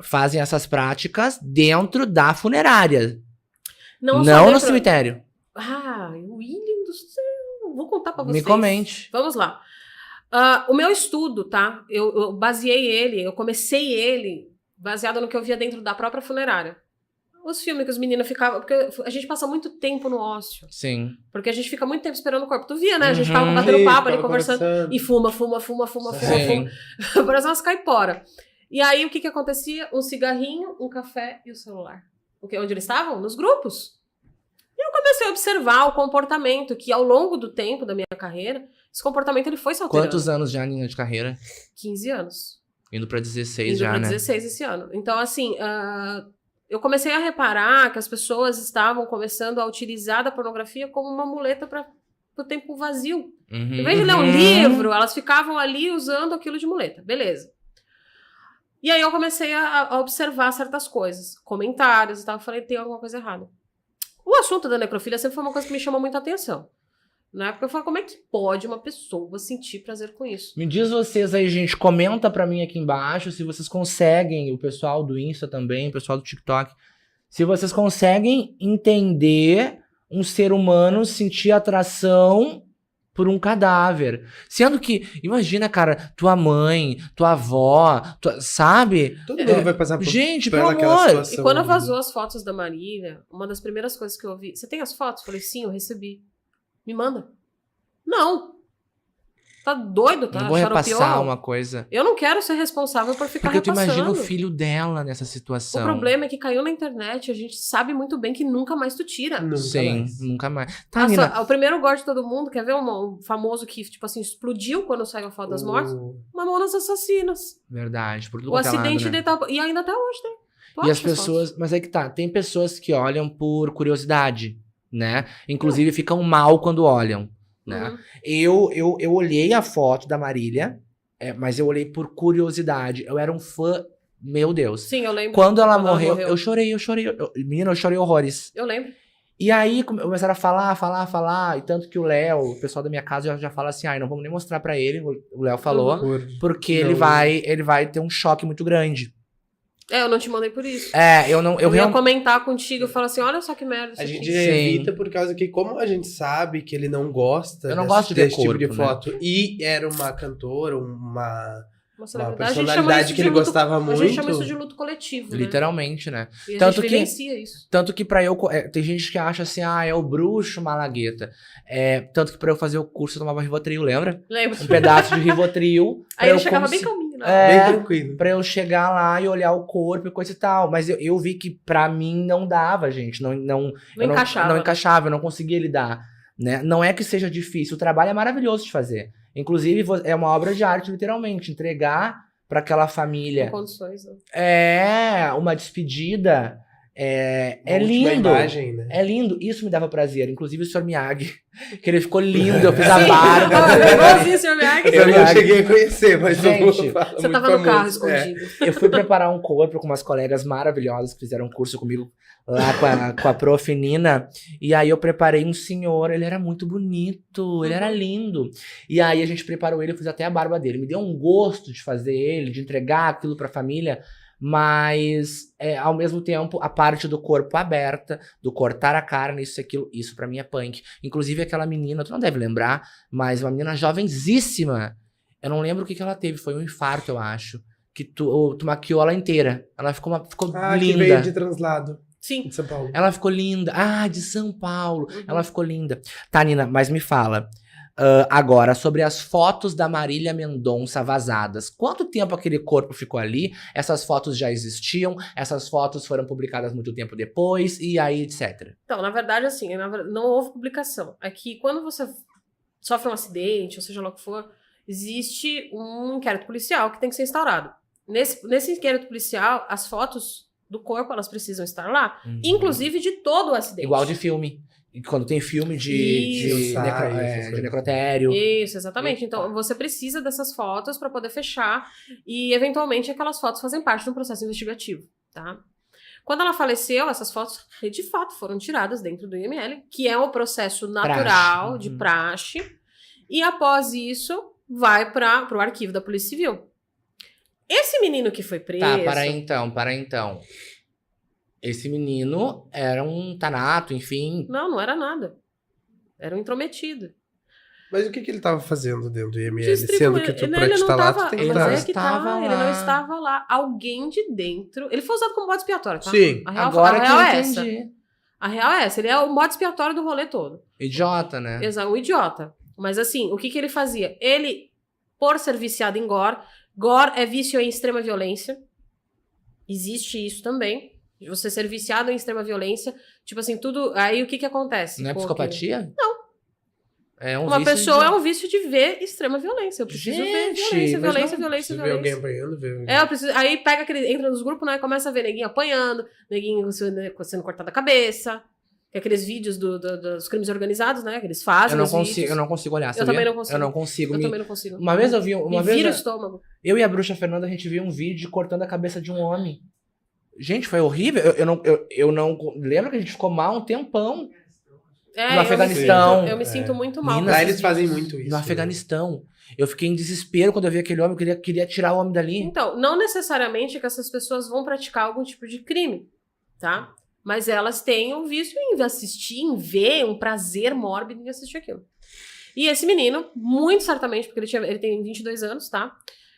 fazem essas práticas dentro da funerária. Não Não no cemitério. William do céu. Vou contar pra vocês. Me comente. Vamos lá. O meu estudo, tá? Eu baseei ele, eu comecei ele baseado no que eu via dentro da própria funerária. Os filmes que os meninos ficavam... Porque a gente passa muito tempo no ócio. Sim. Porque a gente fica muito tempo esperando o corpo. Tu via, né? A gente Uhum. ficava batendo papo ali, Ficava conversando. E fuma. Sim. Parece umas caipora. E aí, o que acontecia? Um cigarrinho, um café e o celular. Onde eles estavam? Nos grupos. E eu comecei a observar o comportamento, que ao longo do tempo da minha carreira, esse comportamento ele foi se alterando. Quantos anos já, Nina, de carreira? 15 anos. Indo pra 16 Indo já, pra né? 16 esse ano. Então, assim, eu comecei a reparar que as pessoas estavam começando a utilizar a pornografia como uma muleta para o tempo vazio. Uhum. Em vez de ler um livro, elas ficavam ali usando aquilo de muleta. Beleza. E aí eu comecei a observar certas coisas, comentários e tal. Eu falei, tem alguma coisa errada. O assunto da necrofilia sempre foi uma coisa que me chamou muita atenção. Né? Porque eu falei, como é que pode uma pessoa sentir prazer com isso? Me diz vocês aí, gente, comenta pra mim aqui embaixo se vocês conseguem, o pessoal do Insta também, o pessoal do TikTok, se vocês conseguem entender um ser humano sentir atração por um cadáver. Sendo que, imagina, cara, tua mãe, tua avó, sabe? Todo mundo vai passar Gente, pelo pelaquela amor. situação. E quando ali. vazou as fotos da Marília, uma das primeiras coisas que eu ouvi... Você tem as fotos? Eu falei, sim, eu recebi. Me manda. Não. Tá doido, tá? Não vou repassar Xaropiou? uma coisa. Eu não quero ser responsável por ficar Porque tu repassando. imagina o filho dela nessa O situação. problema é que caiu na internet, a gente sabe muito bem que nunca mais tu tira. Nunca Sim, mais. nunca mais. Tá, Nina. O primeiro gore de todo mundo, quer ver um famoso que, tipo assim, explodiu quando saiu a foto das mortes? Mamonas Assassinas. Verdade, por tudo O quanto é lado, acidente né? de Itapuã. E ainda até hoje tem. Tu E acha as pessoas, mas é que tá, tem pessoas que olham por curiosidade, né? Inclusive ficam mal quando olham, né? Uhum. Eu olhei a foto da Marília, mas eu olhei por curiosidade. Eu era um fã, meu Deus. Sim, eu lembro. Quando ela morreu, eu chorei. Menina, eu chorei horrores. Eu lembro. E aí começaram a falar, e tanto que o Léo, o pessoal da minha casa já fala assim, não vamos nem mostrar pra ele, o Léo falou, porque ele vai ter um choque muito grande. Eu não te mandei por isso. Eu ia comentar contigo e falar assim, olha só que merda isso A aqui. gente evita por causa que, como a gente sabe que ele não gosta Eu não gosto de ver desse tipo de corpo, né? foto, e era uma cantora, uma celebridade, personalidade que ele gostava muito. A gente chama isso de luto coletivo, né? Literalmente, né? E a Tanto gente vivencia isso. Tanto que pra eu... tem gente que acha assim, é o bruxo Malagueta. Tanto que pra eu fazer o curso eu tomava Rivotril, lembra? Lembro. Um pedaço de Rivotril. Aí ele chegava bem calminho, né? Bem tranquilo. Pra eu chegar lá e olhar o corpo e coisa e tal. Mas eu vi que pra mim não dava, gente. Não encaixava. Não encaixava, eu não conseguia lidar. Né? Não é que seja difícil, o trabalho é maravilhoso de fazer. Inclusive, é uma obra de arte, literalmente. Entregar pra aquela família. Com condições, né? Uma despedida. É Última lindo. imagem, né? É lindo. Isso me dava prazer. Inclusive o Sr. Miyagi. Que ele ficou lindo. Eu fiz a barba. Igualzinho, Sr. Miyagi. Eu não cheguei a conhecer, mas Gente, você tava no carro escondido. Eu fui preparar um corpo com umas colegas maravilhosas que fizeram um curso comigo lá com a prof Nina. E aí eu preparei um senhor. Ele era muito bonito. Ele era lindo. E aí a gente preparou ele. Eu fiz até a barba dele. Me deu um gosto de fazer ele, de entregar aquilo pra família. Mas, ao mesmo tempo, a parte do corpo aberta, do cortar a carne, isso e aquilo, isso pra mim é punk. Inclusive aquela menina, tu não deve lembrar, mas uma menina jovenzíssima, eu não lembro o que ela teve, foi um infarto, eu acho, que tu maquiou ela inteira. Ela ficou linda. Que veio de translado. Sim. De São Paulo. Ela ficou linda. De São Paulo. Ela ficou linda. Tá, Nina, mas me fala. Agora, sobre as fotos da Marília Mendonça vazadas. Quanto tempo aquele corpo ficou ali? Essas fotos já existiam? Essas fotos foram publicadas muito tempo depois? E aí, etc. Então, na verdade, assim, não houve publicação. Aqui, quando você sofre um acidente, ou seja lá o que for, existe um inquérito policial que tem que ser instaurado. Nesse inquérito policial, as fotos do corpo, elas precisam estar lá. Inclusive de todo o acidente. Igual de filme. Quando tem filme de necrotério. Isso, exatamente. Então, você precisa dessas fotos para poder fechar e, eventualmente, aquelas fotos fazem parte de um processo investigativo, tá? Quando ela faleceu, essas fotos, de fato, foram tiradas dentro do IML, que é um processo natural de praxe, e, após isso, vai para o arquivo da Polícia Civil. Esse menino que foi preso... Tá, para então. Esse menino era um tanato, enfim. Não era nada. Era um intrometido. Mas o que ele tava fazendo dentro do IML? Distribuir- Sendo que tu, pra ele te não estar lá, tava- tu tem que ele estar. não Mas é que estava tá, ele lá. não estava lá. Alguém de dentro... Ele foi usado como bode expiatório, tá? Sim. A real, Agora a que real eu é essa. entendi. A real é essa. Ele é o bode expiatório do rolê todo. Idiota, né? Exato, um idiota. Mas assim, o que ele fazia? Ele, por ser viciado em gore é vício em extrema violência. Existe isso também. De você ser viciado em extrema violência. Tipo assim, tudo... Aí o que acontece? Não é Pô, psicopatia? Não. É um Uma vício pessoa de- é um vício de ver extrema violência. Eu preciso ver Gente, violência, mas violência, não- violência, Você vê alguém violência. apanhando, vê. É, eu preciso. Aí pega aquele. Entra nos grupos, né? Começa a ver neguinho apanhando, neguinho sendo cortado a cabeça. Que é aqueles vídeos dos crimes organizados, né? Que eles fazem. Eu não os consigo, vídeos. eu não consigo olhar, Eu sabia? também não consigo. Eu não consigo. Eu me- também não consigo. Uma vez eu vi, Me vira o estômago. eu e a bruxa Fernanda, a gente viu um vídeo de cortando a cabeça de um homem. Gente, foi horrível. Eu não lembro que a gente ficou mal um tempão É, No Afeganistão. Eu me sinto muito mal. Nina, com Lá esses eles fazem vídeos. muito isso. no Afeganistão. Eu fiquei em desespero quando eu vi aquele homem, eu queria tirar o homem dali. Então, não necessariamente que essas pessoas vão praticar algum tipo de crime, tá? Mas elas têm um vício em assistir, em ver, um prazer mórbido em assistir aquilo. E esse menino, muito certamente, porque ele tem 22 anos, tá?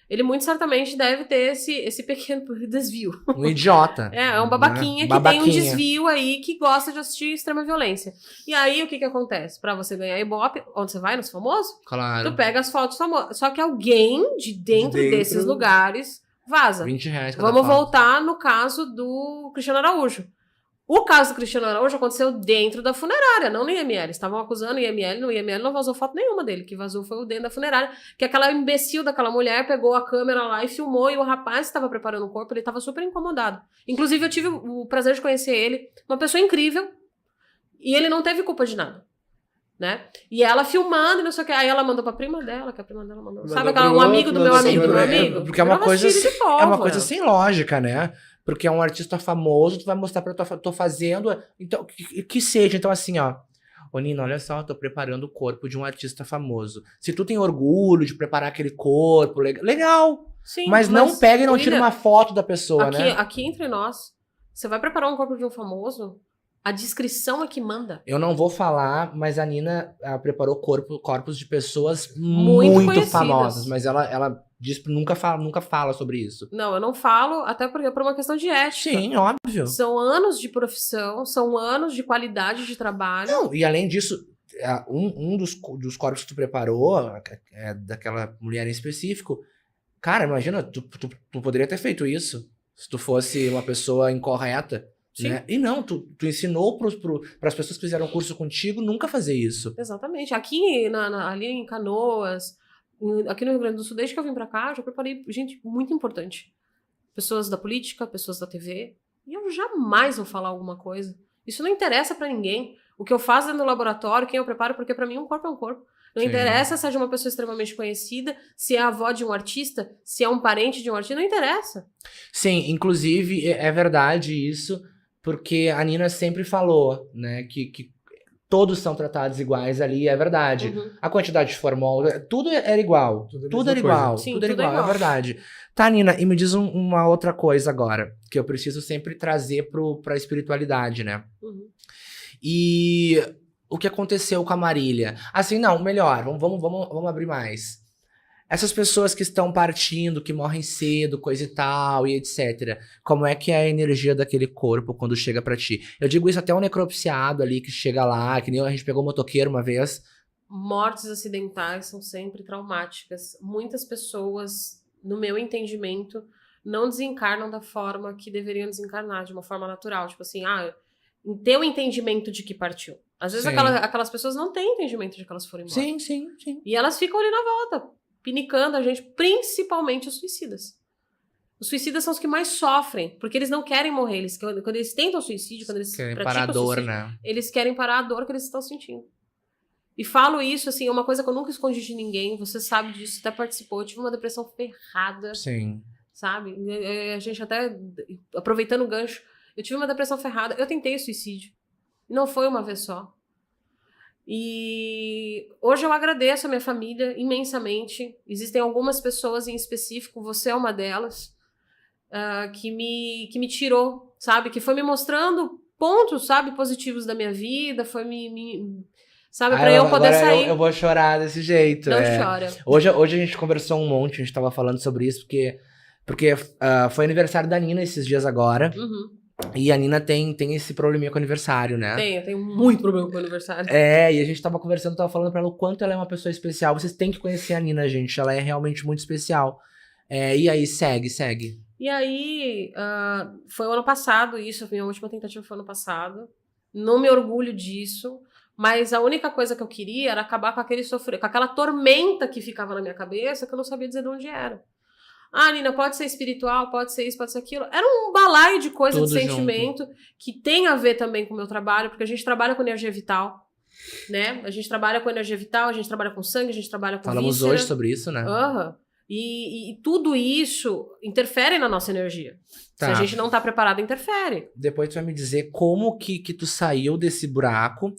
Ele muito certamente deve ter esse pequeno desvio. Um idiota. É um babaquinha né? que tem um desvio aí que gosta de assistir extrema violência. E aí, o que acontece? Pra você ganhar Ibope, onde você vai? Nos famosos? Claro. Tu pega as fotos famosas. Só que alguém de dentro dentro. desses lugares vaza. R$20 cada Vamos foto. voltar no caso do Cristiano Araújo. O caso do Cristiano Araújo aconteceu dentro da funerária, não no IML. Estavam acusando o IML, no IML não vazou foto nenhuma dele. Que vazou foi o dentro da funerária. Que aquela imbecil daquela mulher pegou a câmera lá e filmou, e o rapaz que estava preparando o corpo, ele estava super incomodado. Inclusive, eu tive o prazer de conhecer ele, uma pessoa incrível, e ele não teve culpa de nada. Né? E ela filmando e não sei o que. Aí ela mandou pra prima dela, que a prima dela mandou. Sabe aquela, pro um amigo do outro, meu mandou amigo do meu pra- amigo? Porque é uma Virou coisa, tiro de é pólvora. uma coisa sem lógica, né? Porque é um artista famoso, tu vai mostrar pra tô fazendo. Então, que seja. Então, assim, ó. Ô, Nina, olha só, eu tô preparando o corpo de um artista famoso. Se tu tem orgulho de preparar aquele corpo, legal. Sim, Mas não pega e não tira William, uma foto da pessoa, aqui, né? aqui entre nós, você vai preparar um corpo de um famoso, a descrição é que manda. Eu não vou falar, mas a Nina preparou corpos de pessoas Muito muito conhecidas. famosas. Mas ela diz que nunca fala sobre isso. Não, eu não falo, até porque é por uma questão de ética. Sim, óbvio. São anos de profissão, são anos de qualidade de trabalho. Não, e além disso, um dos corpos que tu preparou, daquela mulher em específico, cara, imagina, tu poderia ter feito isso se tu fosse uma pessoa incorreta. Sim. Né? E não, tu ensinou pras pessoas que fizeram curso contigo nunca fazer isso. Exatamente. Aqui, ali em Canoas, aqui no Rio Grande do Sul, desde que eu vim pra cá, eu já preparei gente muito importante. Pessoas da política, pessoas da TV. E eu jamais vou falar alguma coisa. Isso não interessa pra ninguém. O que eu faço dentro do laboratório, quem eu preparo, porque pra mim um corpo é um corpo. Não Sim. interessa se é de uma pessoa extremamente conhecida, se é a avó de um artista, se é um parente de um artista, não interessa. Sim, inclusive, é verdade isso, porque a Nina sempre falou, né, que todos são tratados iguais ali, é verdade. Uhum. A quantidade de formol, tudo era igual. Tudo a Tudo mesma era coisa. igual. Sim, tudo era tudo é igual, é igual. verdade. Tá, Nina, e me diz uma outra coisa agora, que eu preciso sempre trazer pra espiritualidade, né? Uhum. E o que aconteceu com a Marília? Assim, não, melhor, vamos abrir mais. Essas pessoas que estão partindo, que morrem cedo, coisa e tal, e etc. Como é que é a energia daquele corpo quando chega pra ti? Eu digo isso até um necropsiado ali que chega lá, que nem a gente pegou o motoqueiro uma vez. Mortes acidentais são sempre traumáticas. Muitas pessoas, no meu entendimento, não desencarnam da forma que deveriam desencarnar, de uma forma natural. Tipo assim, ter o entendimento de que partiu. Às vezes Sim. aquelas pessoas não têm entendimento de que elas foram embora. Sim, sim, sim. E elas ficam ali na volta, pinicando a gente, principalmente os suicidas. Os suicidas são os que mais sofrem, porque eles não querem morrer. Quando eles tentam suicídio, quando eles Querem praticam parar a dor, suicídio, né? eles querem parar a dor que eles estão sentindo. E falo isso, assim, é uma coisa que eu nunca escondi de ninguém, você sabe disso, até participou. Eu tive uma depressão ferrada, Sim. sabe? A gente até, aproveitando o gancho, eu tive uma depressão ferrada, eu tentei suicídio. Não foi uma vez só. E hoje eu agradeço a minha família imensamente. Existem algumas pessoas em específico, você é uma delas, que me tirou, sabe? Que foi me mostrando pontos, sabe, positivos da minha vida, foi Sabe? Pra eu poder agora sair. eu vou chorar desse jeito. Não chora. Hoje a gente conversou um monte, a gente tava falando sobre isso, porque foi aniversário da Nina esses dias agora. Uhum. E a Nina tem esse probleminha com o aniversário, né? Eu tenho muito problema com o aniversário. E a gente tava conversando, tava falando pra ela o quanto ela é uma pessoa especial. Vocês têm que conhecer a Nina, gente. Ela é realmente muito especial. E aí, segue. E aí, foi o ano passado isso, a minha última tentativa foi ano passado. Não me orgulho disso, mas a única coisa que eu queria era acabar com com aquela tormenta que ficava na minha cabeça, que eu não sabia dizer de onde era. Ah, Nina, pode ser espiritual, pode ser isso, pode ser aquilo. Era um balaio de coisa, Tudo de sentimento, que tem a ver também com o meu trabalho, porque a gente trabalha com energia vital, né? A gente trabalha com energia vital, a gente trabalha com sangue, a gente trabalha com Falamos víscera. hoje sobre isso, né? E tudo isso interfere na nossa energia. Tá. Se a gente não tá preparado, interfere. Depois tu vai me dizer como que tu saiu desse buraco.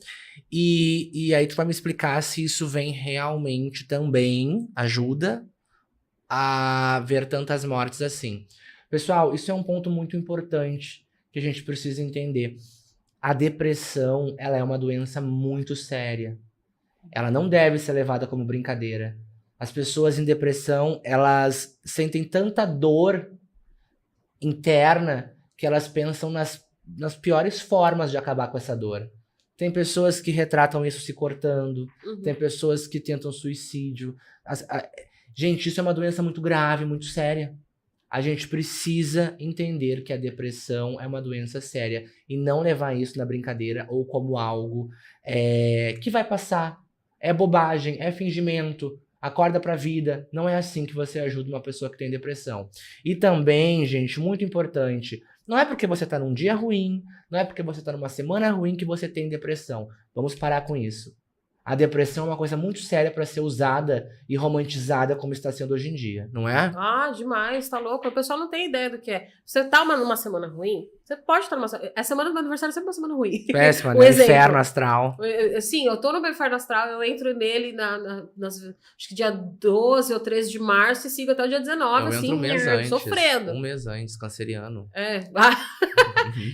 E aí tu vai me explicar se isso vem realmente também, ajuda a ver tantas mortes assim. Pessoal, isso é um ponto muito importante que a gente precisa entender. A depressão, ela é uma doença muito séria. Ela não deve ser levada como brincadeira. As pessoas em depressão, elas sentem tanta dor interna que elas pensam nas piores formas de acabar com essa dor. Tem pessoas que retratam isso se cortando, tem pessoas que tentam suicídio. Gente, isso é uma doença muito grave, muito séria. A gente precisa entender que a depressão é uma doença séria e não levar isso na brincadeira ou como algo que vai passar. É bobagem, é fingimento. Acorda pra vida. Não é assim que você ajuda uma pessoa que tem depressão. E também, gente, muito importante, não é porque você tá num dia ruim, não é porque você tá numa semana ruim que você tem depressão. Vamos parar com isso. A depressão é uma coisa muito séria pra ser usada e romantizada como está sendo hoje em dia, não é? Ah, demais, tá louco. O pessoal não tem ideia do que é. Você tá numa semana ruim, você pode estar numa semana... A semana do meu aniversário é sempre uma semana ruim. Péssima, Um né? exemplo. Inferno astral. Sim, eu tô no meu inferno astral, eu entro nele acho que dia 12 ou 13 de março e sigo até o dia 19, Eu assim, entro um mês antes, sofrendo. Um mês antes, canceriano.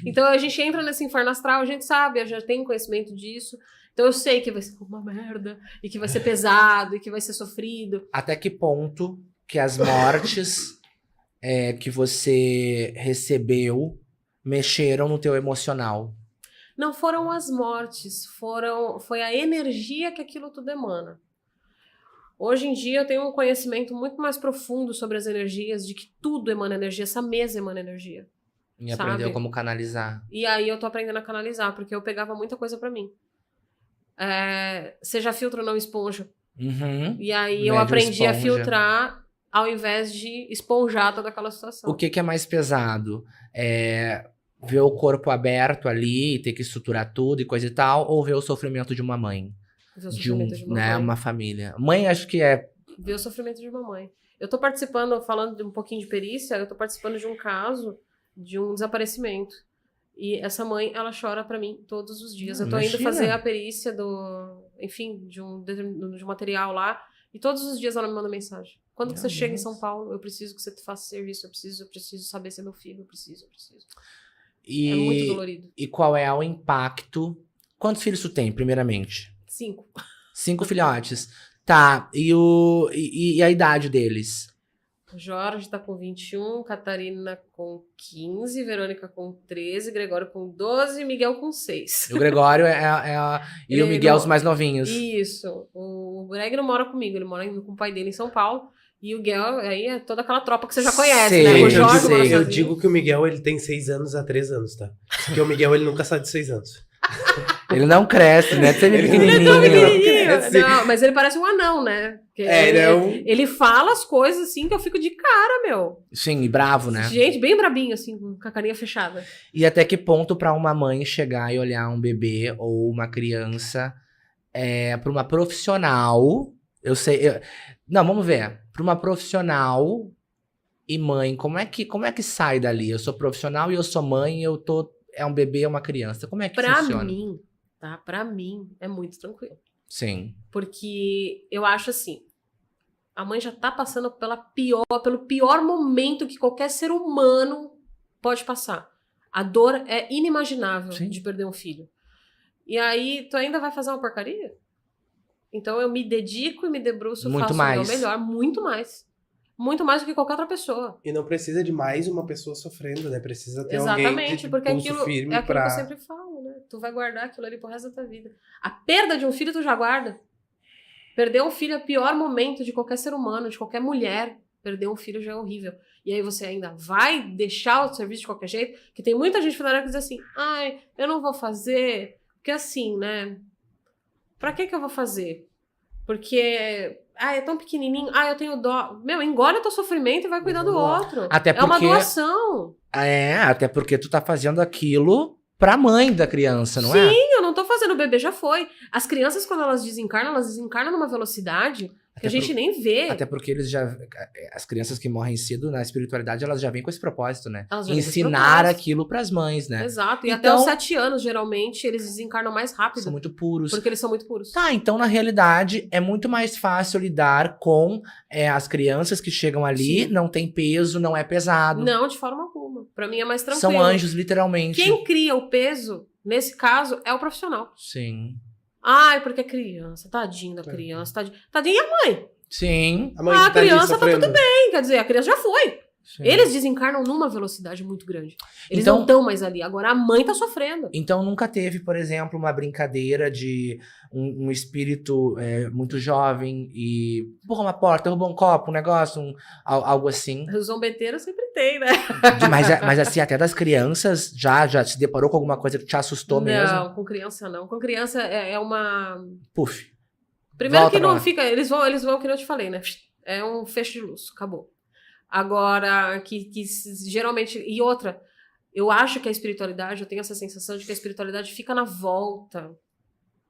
Então a gente entra nesse inferno astral, a gente sabe, eu já tenho conhecimento disso. Então eu sei que vai ser uma merda, e que vai ser pesado, e que vai ser sofrido. Até que ponto que as mortes que você recebeu mexeram no teu emocional? Não foram as mortes, foi a energia que aquilo tudo emana. Hoje em dia eu tenho um conhecimento muito mais profundo sobre as energias, de que tudo emana energia, essa mesa emana energia. E sabe? aprendeu como canalizar. E aí eu tô aprendendo a canalizar, porque eu pegava muita coisa pra mim. Seja filtro, não esponja. E aí eu aprendi a filtrar ao invés de esponjar toda aquela situação. O que é mais pesado? Ver o corpo aberto ali, ter que estruturar tudo e coisa e tal, ou ver o sofrimento de uma mãe? Ver o sofrimento de uma né, mãe. uma família. Mãe, acho que é... Ver o sofrimento de uma mãe. Eu tô participando, falando de um pouquinho de perícia, eu tô participando de um caso de um desaparecimento. E essa mãe, ela chora pra mim todos os dias. Eu tô indo fazer a perícia de um material lá, e todos os dias ela me manda mensagem. Quando que você chega em São Paulo, eu preciso que você faça serviço, eu preciso saber se é meu filho, eu preciso. É muito dolorido. E qual é o impacto? Quantos filhos tu tem, primeiramente? 5. 5 filhotes. Tá, e a idade deles? O Jorge tá com 21, Catarina com 15, Verônica com 13, Gregório com 12 e Miguel com 6. O Gregório e o Miguel os mais novinhos. Isso. O Greg não mora comigo, ele mora com o pai dele em São Paulo. E o Miguel, aí é toda aquela tropa que você já conhece, né? O Jorge, eu digo que o Miguel, ele tem 6 anos há 3 anos, tá? Porque o Miguel, ele nunca sai de 6 anos. Ele não cresce, né? Ele é pequenininho. Não, mas ele parece um anão, né? Ele fala as coisas assim que eu fico de cara, meu. Sim, e bravo, né? Gente, bem brabinho, assim, com a carinha fechada. E até que ponto pra uma mãe chegar e olhar um bebê ou uma criança pra uma profissional... Não, vamos ver. Pra uma profissional e mãe, como é que sai dali? Eu sou profissional e eu sou mãe, é um bebê, é uma criança. Como é que funciona? Pra mim, é muito tranquilo. Sim. Porque eu acho assim, a mãe já tá passando pelo pior momento que qualquer ser humano pode passar. A dor é inimaginável de perder um filho. E aí, tu ainda vai fazer uma porcaria? Então eu me dedico e me debruço, Muito faço mais. o meu melhor, muito mais. Muito mais do que qualquer outra pessoa. E não precisa de mais uma pessoa sofrendo, né? Precisa ter alguém Exatamente, de porque pulso aquilo firme é aquilo pra... que eu sempre falo, né? Tu vai guardar aquilo ali pro resto da tua vida. A perda de um filho tu já guarda. Perder um filho é o pior momento de qualquer ser humano, de qualquer mulher. Perder um filho já é horrível. E aí você ainda vai deixar o serviço de qualquer jeito? Que tem muita gente funerária que diz assim, ai, eu não vou fazer, porque assim, né? Pra que eu vou fazer? Porque, é tão pequenininho, eu tenho dó. Meu, engole o teu sofrimento e vai cuidar do outro. Até É uma porque- doação. Até porque tu tá fazendo aquilo pra mãe da criança, não é? Sim, eu não tô fazendo, o bebê já foi. As crianças, quando elas desencarnam numa velocidade que Até a gente nem vê. Até porque eles já. As crianças que morrem cedo na espiritualidade, elas já vêm com esse propósito, né? Elas já vêm com esse Ensinar propósito. aquilo pras mães, né? Exato. E Então- até os 7 anos, geralmente, eles desencarnam mais rápido. São muito puros. Porque eles são muito puros. Tá, então na realidade é muito mais fácil lidar com as crianças que chegam ali, Sim. não tem peso, não é pesado. Não, de forma alguma. Pra mim é mais tranquilo. São anjos, literalmente. Quem cria o peso, nesse caso, é o profissional. Sim. Ai, porque é criança. Tadinho da criança. Tadinho e a mãe. Sim. A mãe A que tá ali criança tá sofrendo. Quer dizer, a criança já foi. Sim. Eles desencarnam numa velocidade muito grande. Eles Então- não estão mais ali. Agora a mãe tá sofrendo. Então nunca teve, por exemplo, uma brincadeira de um espírito muito jovem e empurra uma porta, derruba um copo, um negócio, algo assim. O zombeteiro sempre tem, né? Mas assim, até das crianças, já se deparou com alguma coisa que te assustou mesmo? Não, com criança não. Com criança é uma... Puf. Primeiro Volta que pra não lá. fica... Eles vão, que nem eu te falei, né? É um fecho de luz. Acabou. Agora, que geralmente... E outra, eu acho que a espiritualidade, eu tenho essa sensação de que a espiritualidade fica na volta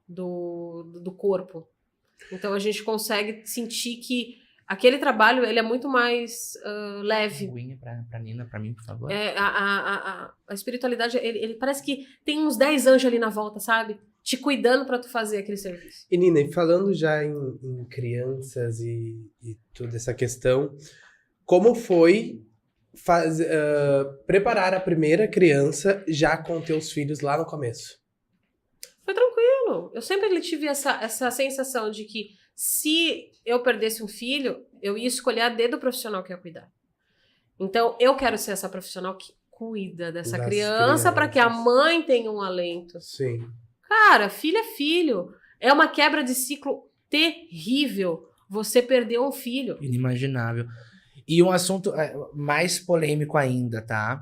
do corpo. Então a gente consegue sentir que aquele trabalho, ele é muito mais leve. Aguinha pra Nina, pra mim, por favor. A espiritualidade, ele parece que tem uns 10 anjos ali na volta, sabe? Te cuidando pra tu fazer aquele serviço. E Nina, e falando já em crianças e toda essa questão, como foi preparar a primeira criança já com teus filhos lá no começo? Foi tranquilo. Eu sempre tive essa sensação de que se eu perdesse um filho, eu ia escolher a dedo do profissional que ia cuidar. Então, eu quero ser essa profissional que cuida dessa Das criança para que a crianças. mãe tenha um alento. Sim. Cara, filho é filho. É uma quebra de ciclo terrível você perder um filho. Inimaginável. E um assunto mais polêmico ainda, tá?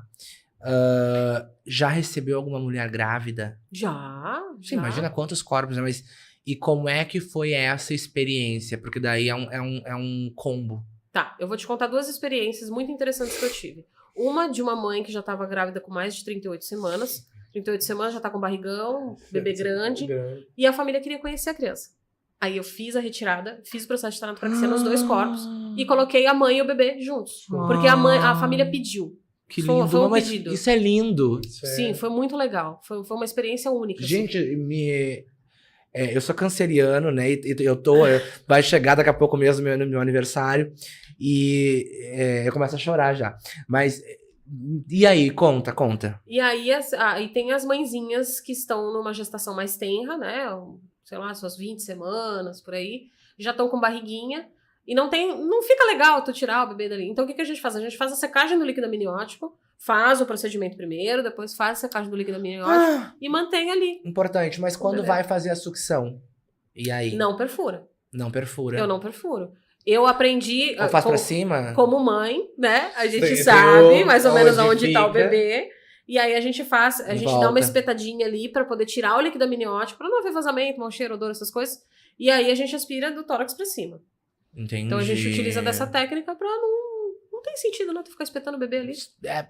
Já recebeu alguma mulher grávida? Já. Sim, imagina quantos corpos, né? Mas e como é que foi essa experiência? Porque daí é um combo. Tá, eu vou te contar 2 experiências muito interessantes que eu tive. Uma de uma mãe que já estava grávida com mais de 38 semanas. 38 semanas, já tá com barrigão, bebê grande. E a família queria conhecer a criança. Aí eu fiz a retirada, fiz o processo de tanatopraxia nos 2 corpos e coloquei a mãe e o bebê juntos. Porque a família pediu. Que Foi- lindo. foi um Não, mas pedido. isso é lindo. Sim, foi muito legal. Foi uma experiência única. Gente, eu sou canceriano, né? E vai chegar daqui a pouco mesmo meu aniversário. E eu começo a chorar já. Mas, e aí? Conta. E aí e tem as mãezinhas que estão numa gestação mais tenra, né? Sei lá, suas 20 semanas, por aí. Já estão com barriguinha. E não fica legal tu tirar o bebê dali. Então o que a gente faz? A gente faz a secagem do líquido amniótico, faz o procedimento primeiro, depois faz a secagem do líquido amniótico e mantém ali. Importante, mas quando bebê. vai fazer a sucção? E aí? Não perfura. Não perfura. Eu não perfuro. Eu aprendi... Ou faz pra cima? Como mãe, né? A gente Tem sabe mais ou menos onde onde tá o fica. bebê. E aí a gente Em dá volta. uma espetadinha ali pra poder tirar o líquido amniótico, pra não haver vazamento, mau cheiro, odor, essas coisas. E aí a gente aspira do tórax pra cima. Entendi. Então a gente utiliza dessa técnica pra não tem sentido, né? Tu ficar espetando o bebê ali.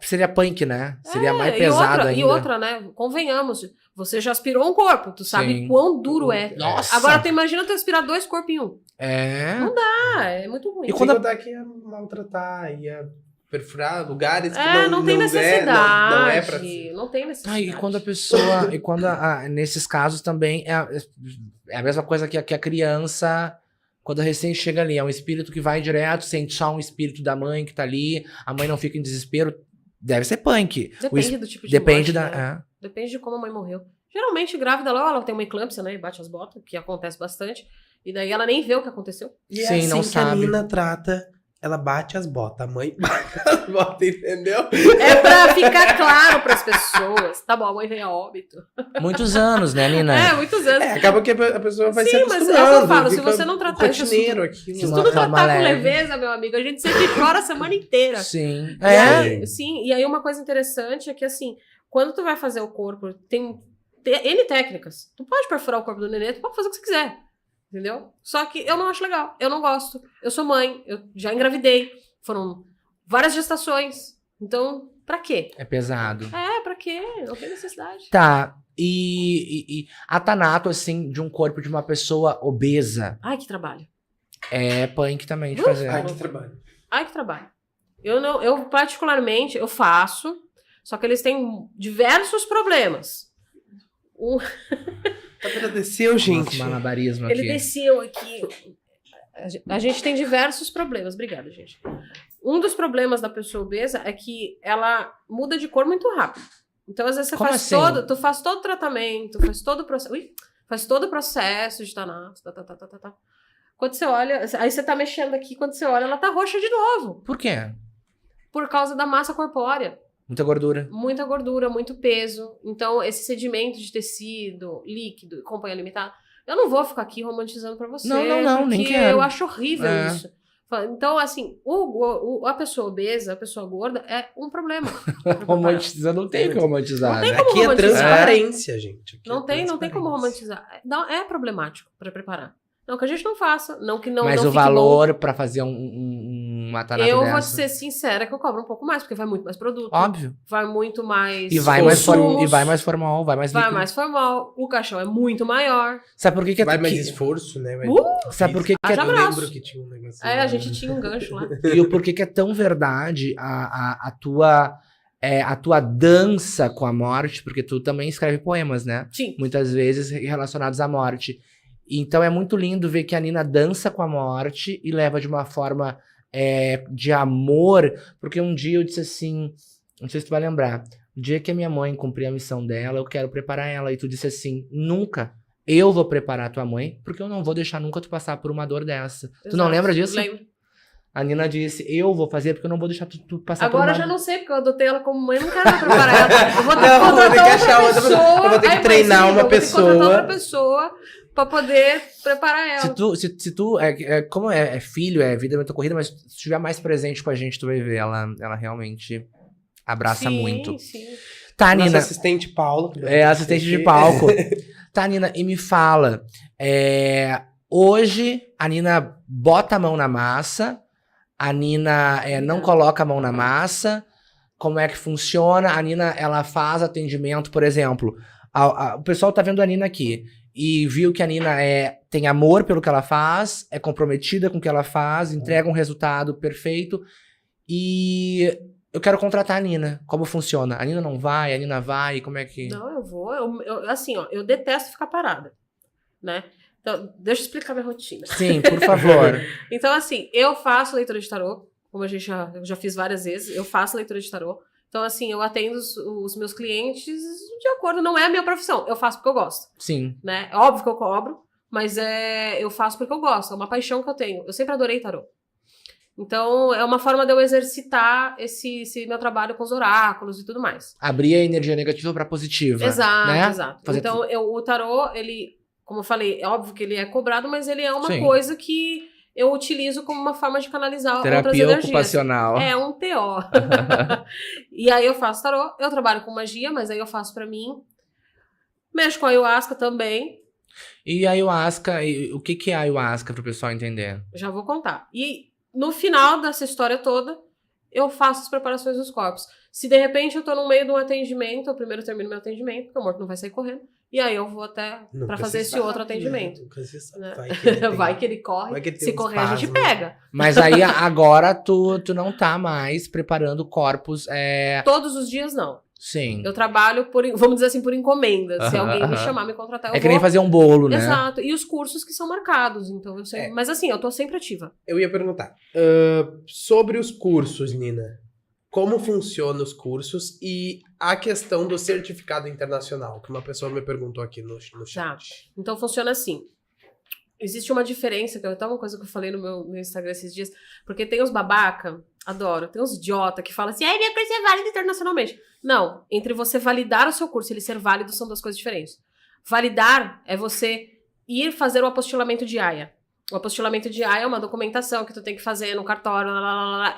Seria punk, né? Seria mais pesado ainda. E outra, né? Convenhamos, você já aspirou um corpo, tu sabe Sim. quão duro é. Nossa! Agora tu imagina tu aspirar 2 corpos em um. Não É muito ruim. E E quando quando daqui ia maltratar, ia perfurar lugares que não tem necessidade. não é pra si. Não tem necessidade. E quando a pessoa. Nesses casos também é a mesma coisa que a criança. Quando recém chega ali, é um espírito que vai direto, sente só um espírito da mãe que tá ali, a mãe não fica em desespero. Deve ser punk. Depende do tipo de Depende morte, da. né? Depende de como a mãe morreu. Geralmente, grávida, ela tem uma eclâmpsia, né? E bate as botas, que acontece bastante. E daí ela nem vê o que aconteceu. E é Sim, assim não que sabe. a Nina trata, ela bate as botas, a mãe bate as botas, entendeu? É pra ficar claro pras pessoas. Tá bom, a mãe veio a óbito. Muitos anos, né, Nina? É, muitos anos. Acaba que a pessoa vai se Sim, mas acostumando. é o que eu falo, se fica você não tratar esse rotineiro assunto- aquilo. Se Uma tu não forma tratar com leve. leveza, meu amigo, a gente sempre chora a semana inteira. Sim. E É. aí, sim, e aí uma coisa interessante é que, assim, quando tu vai fazer o corpo, tem N técnicas. Tu pode perfurar o corpo do nenê, tu pode fazer o que você quiser. Entendeu? Só que eu não acho legal, eu não gosto. Eu sou mãe, eu já engravidei, foram várias gestações. Então, pra quê? É pesado. Pra quê? Não tem necessidade. Tá. E a Thanato, assim, de um corpo de uma pessoa obesa, Ai, que trabalho. é punk também de fazer. Ai, que trabalho. Ai, que trabalho. Eu particularmente, eu faço, só que eles têm diversos problemas. Agradeceu, gente. Nosso malabarismo Ele aqui. desceu aqui. A gente tem diversos problemas. Obrigada, gente. Um dos problemas da pessoa obesa é que ela muda de cor muito rápido. Então, às vezes, você Como faz assim? tu faz todo o tratamento, faz todo o processo. Faz todo o processo de Thanato. Tá. Quando você olha, aí você tá mexendo aqui, quando você olha, ela tá roxa de novo. Por quê? Por causa da massa corpórea. Muita gordura. Muita gordura, muito peso. Então, esse sedimento de tecido, líquido e companhia limitada, eu não vou ficar aqui romantizando pra você. Não, nem porque quero. eu acho horrível É. isso. Então, assim, a pessoa obesa, a pessoa gorda, é um problema. Romantizar, não tem o que romantizar, Não tem né? como Aqui é romantizar. transparência, gente. Aqui Não é tem como transparência. romantizar. Não, é problemático pra preparar. Não que a gente não faça, não que não Mas não o fique bom. valor pra fazer uma Thanato Eu dessa... vou te ser sincera que eu cobro um pouco mais, porque vai muito mais produto. Óbvio. Vai muito mais E vai mais insumos, formal, vai mais vai líquido. mais formal. O caixão é muito maior. Sabe por que que é... Vai mais que- esforço, né? Sabe por que que é... Haja Eu abraço. lembro que tinha um negócio. A gente tinha um gancho lá. E o porquê que é tão verdade a tua dança com a morte, porque tu também escreve poemas, né? Sim. Muitas vezes relacionados à morte. Então é muito lindo ver que a Nina dança com a morte e leva de uma forma de amor, porque um dia eu disse assim, não sei se tu vai lembrar, o dia que a minha mãe cumprir a missão dela, eu quero preparar ela, e tu disse assim, nunca eu vou preparar tua mãe, porque eu não vou deixar nunca tu passar por uma dor dessa. Tu não Exato. lembra disso? Lembro. A Nina disse, eu vou fazer porque eu não vou deixar tu passar por Agora uma... eu já não sei, porque eu adotei ela como mãe, eu não quero mais preparar ela. Eu vou ter que Não, vou ter que contratar achar outra outra pessoa. eu vou ter que Ai, treinar sim, uma eu vou ter que contratar pessoa. outra pessoa pra poder preparar ela. Se tu como é filho, é vida muito corrida, mas se tu estiver mais presente com a gente, tu vai ver, ela realmente abraça Sim, muito. Sim. Tá, Nossa Nina, assistente Paulo. é assistente de palco. Tá, Nina, e me fala, hoje a Nina bota a mão na massa, a Nina não coloca a mão na massa, como é que funciona? A Nina, ela faz atendimento, por exemplo, o pessoal tá vendo a Nina aqui e viu que a Nina tem amor pelo que ela faz, é comprometida com o que ela faz, entrega um resultado perfeito e eu quero contratar a Nina. Como funciona? A Nina não vai, a Nina vai, como é que... Não, eu vou. Assim, ó, eu detesto ficar parada, né? Então, deixa eu explicar minha rotina. Sim, por favor. Então, assim, eu faço leitura de tarô, como eu já fiz várias vezes, eu faço leitura de tarô. Então, assim, eu atendo os meus clientes de acordo, não é a minha profissão, eu faço porque eu gosto, Sim. né? É óbvio que eu cobro, mas eu faço porque eu gosto, é uma paixão que eu tenho. Eu sempre adorei tarô. Então, é uma forma de eu exercitar esse meu trabalho com os oráculos e tudo mais. Abrir a energia negativa pra positiva. Exato, né? exato. Fazer Então, o tarô, ele, como eu falei, é óbvio que ele é cobrado, mas ele é uma Sim. coisa que eu utilizo como uma forma de canalizar outras Terapia energias. ocupacional. É um TO. E aí eu faço tarô, eu trabalho com magia, mas aí eu faço pra mim. Mexo com a ayahuasca também, E a ayahuasca, o que é a ayahuasca pro pessoal entender? já vou contar. E no final dessa história toda, eu faço as preparações dos corpos. Se de repente eu tô no meio de um atendimento, eu primeiro termino meu atendimento, porque o morto não vai sair correndo, e aí eu vou até Nunca pra se fazer esse sabe, outro né? atendimento. Nunca se sabe. Né? Vai que ele tem- Vai que ele corre, vai que ele tem se um correr a gente espasmo. pega. Mas aí agora tu não tá mais preparando corpos. Todos os dias não. Sim. Eu trabalho vamos dizer assim, por encomenda. Se Aham, alguém me aham. chamar, me contratar, eu É que vou. nem fazer um bolo, né? Exato. E os cursos que são marcados, então eu sei. É. Mas assim, eu tô sempre ativa. Eu ia perguntar. Sobre os cursos, Nina. Como funcionam os cursos e a questão do certificado internacional, que uma pessoa me perguntou aqui no chat. Então funciona assim. existe uma diferença, que é até uma coisa que eu falei no meu Instagram esses dias, porque tem os babaca, adoro, tem uns idiota que falam assim, meu curso é válido internacionalmente. Não, entre você validar o seu curso e ele ser válido são duas coisas diferentes. Validar é você ir fazer o apostilamento de AIA. O apostilamento de AIA é uma documentação que tu tem que fazer no cartório,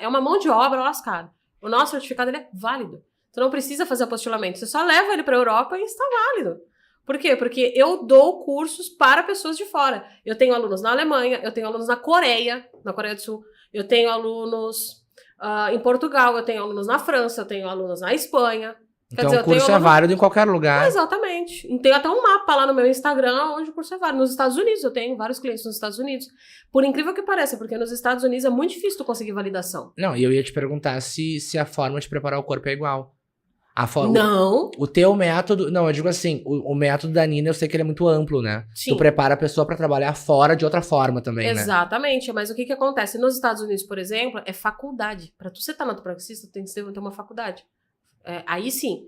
é uma mão de obra lascada. O nosso certificado ele é válido. Tu não precisa fazer apostilamento, você só leva ele para a Europa e está válido. Por quê? Porque eu dou cursos para pessoas de fora. Eu tenho alunos na Alemanha, eu tenho alunos na Coreia do Sul, eu tenho alunos em Portugal, eu tenho alunos na França, eu tenho alunos na Espanha. Então o curso é válido em qualquer lugar. Exatamente. E tem até um mapa lá no meu Instagram onde o curso é válido. Nos Estados Unidos, eu tenho vários clientes nos Estados Unidos. Por incrível que pareça, porque nos Estados Unidos é muito difícil tu conseguir validação. Não, e eu ia te perguntar se a forma de preparar o corpo é igual. Não. O teu método... Não, eu digo assim, o método da Nina, eu sei que ele é muito amplo, né? Sim. Tu prepara a pessoa pra trabalhar fora de outra forma também, né? Exatamente. Mas o que acontece? Nos Estados Unidos, por exemplo, é faculdade. Pra tu ser tanatopraxista, tu tem que ter uma faculdade. Aí sim,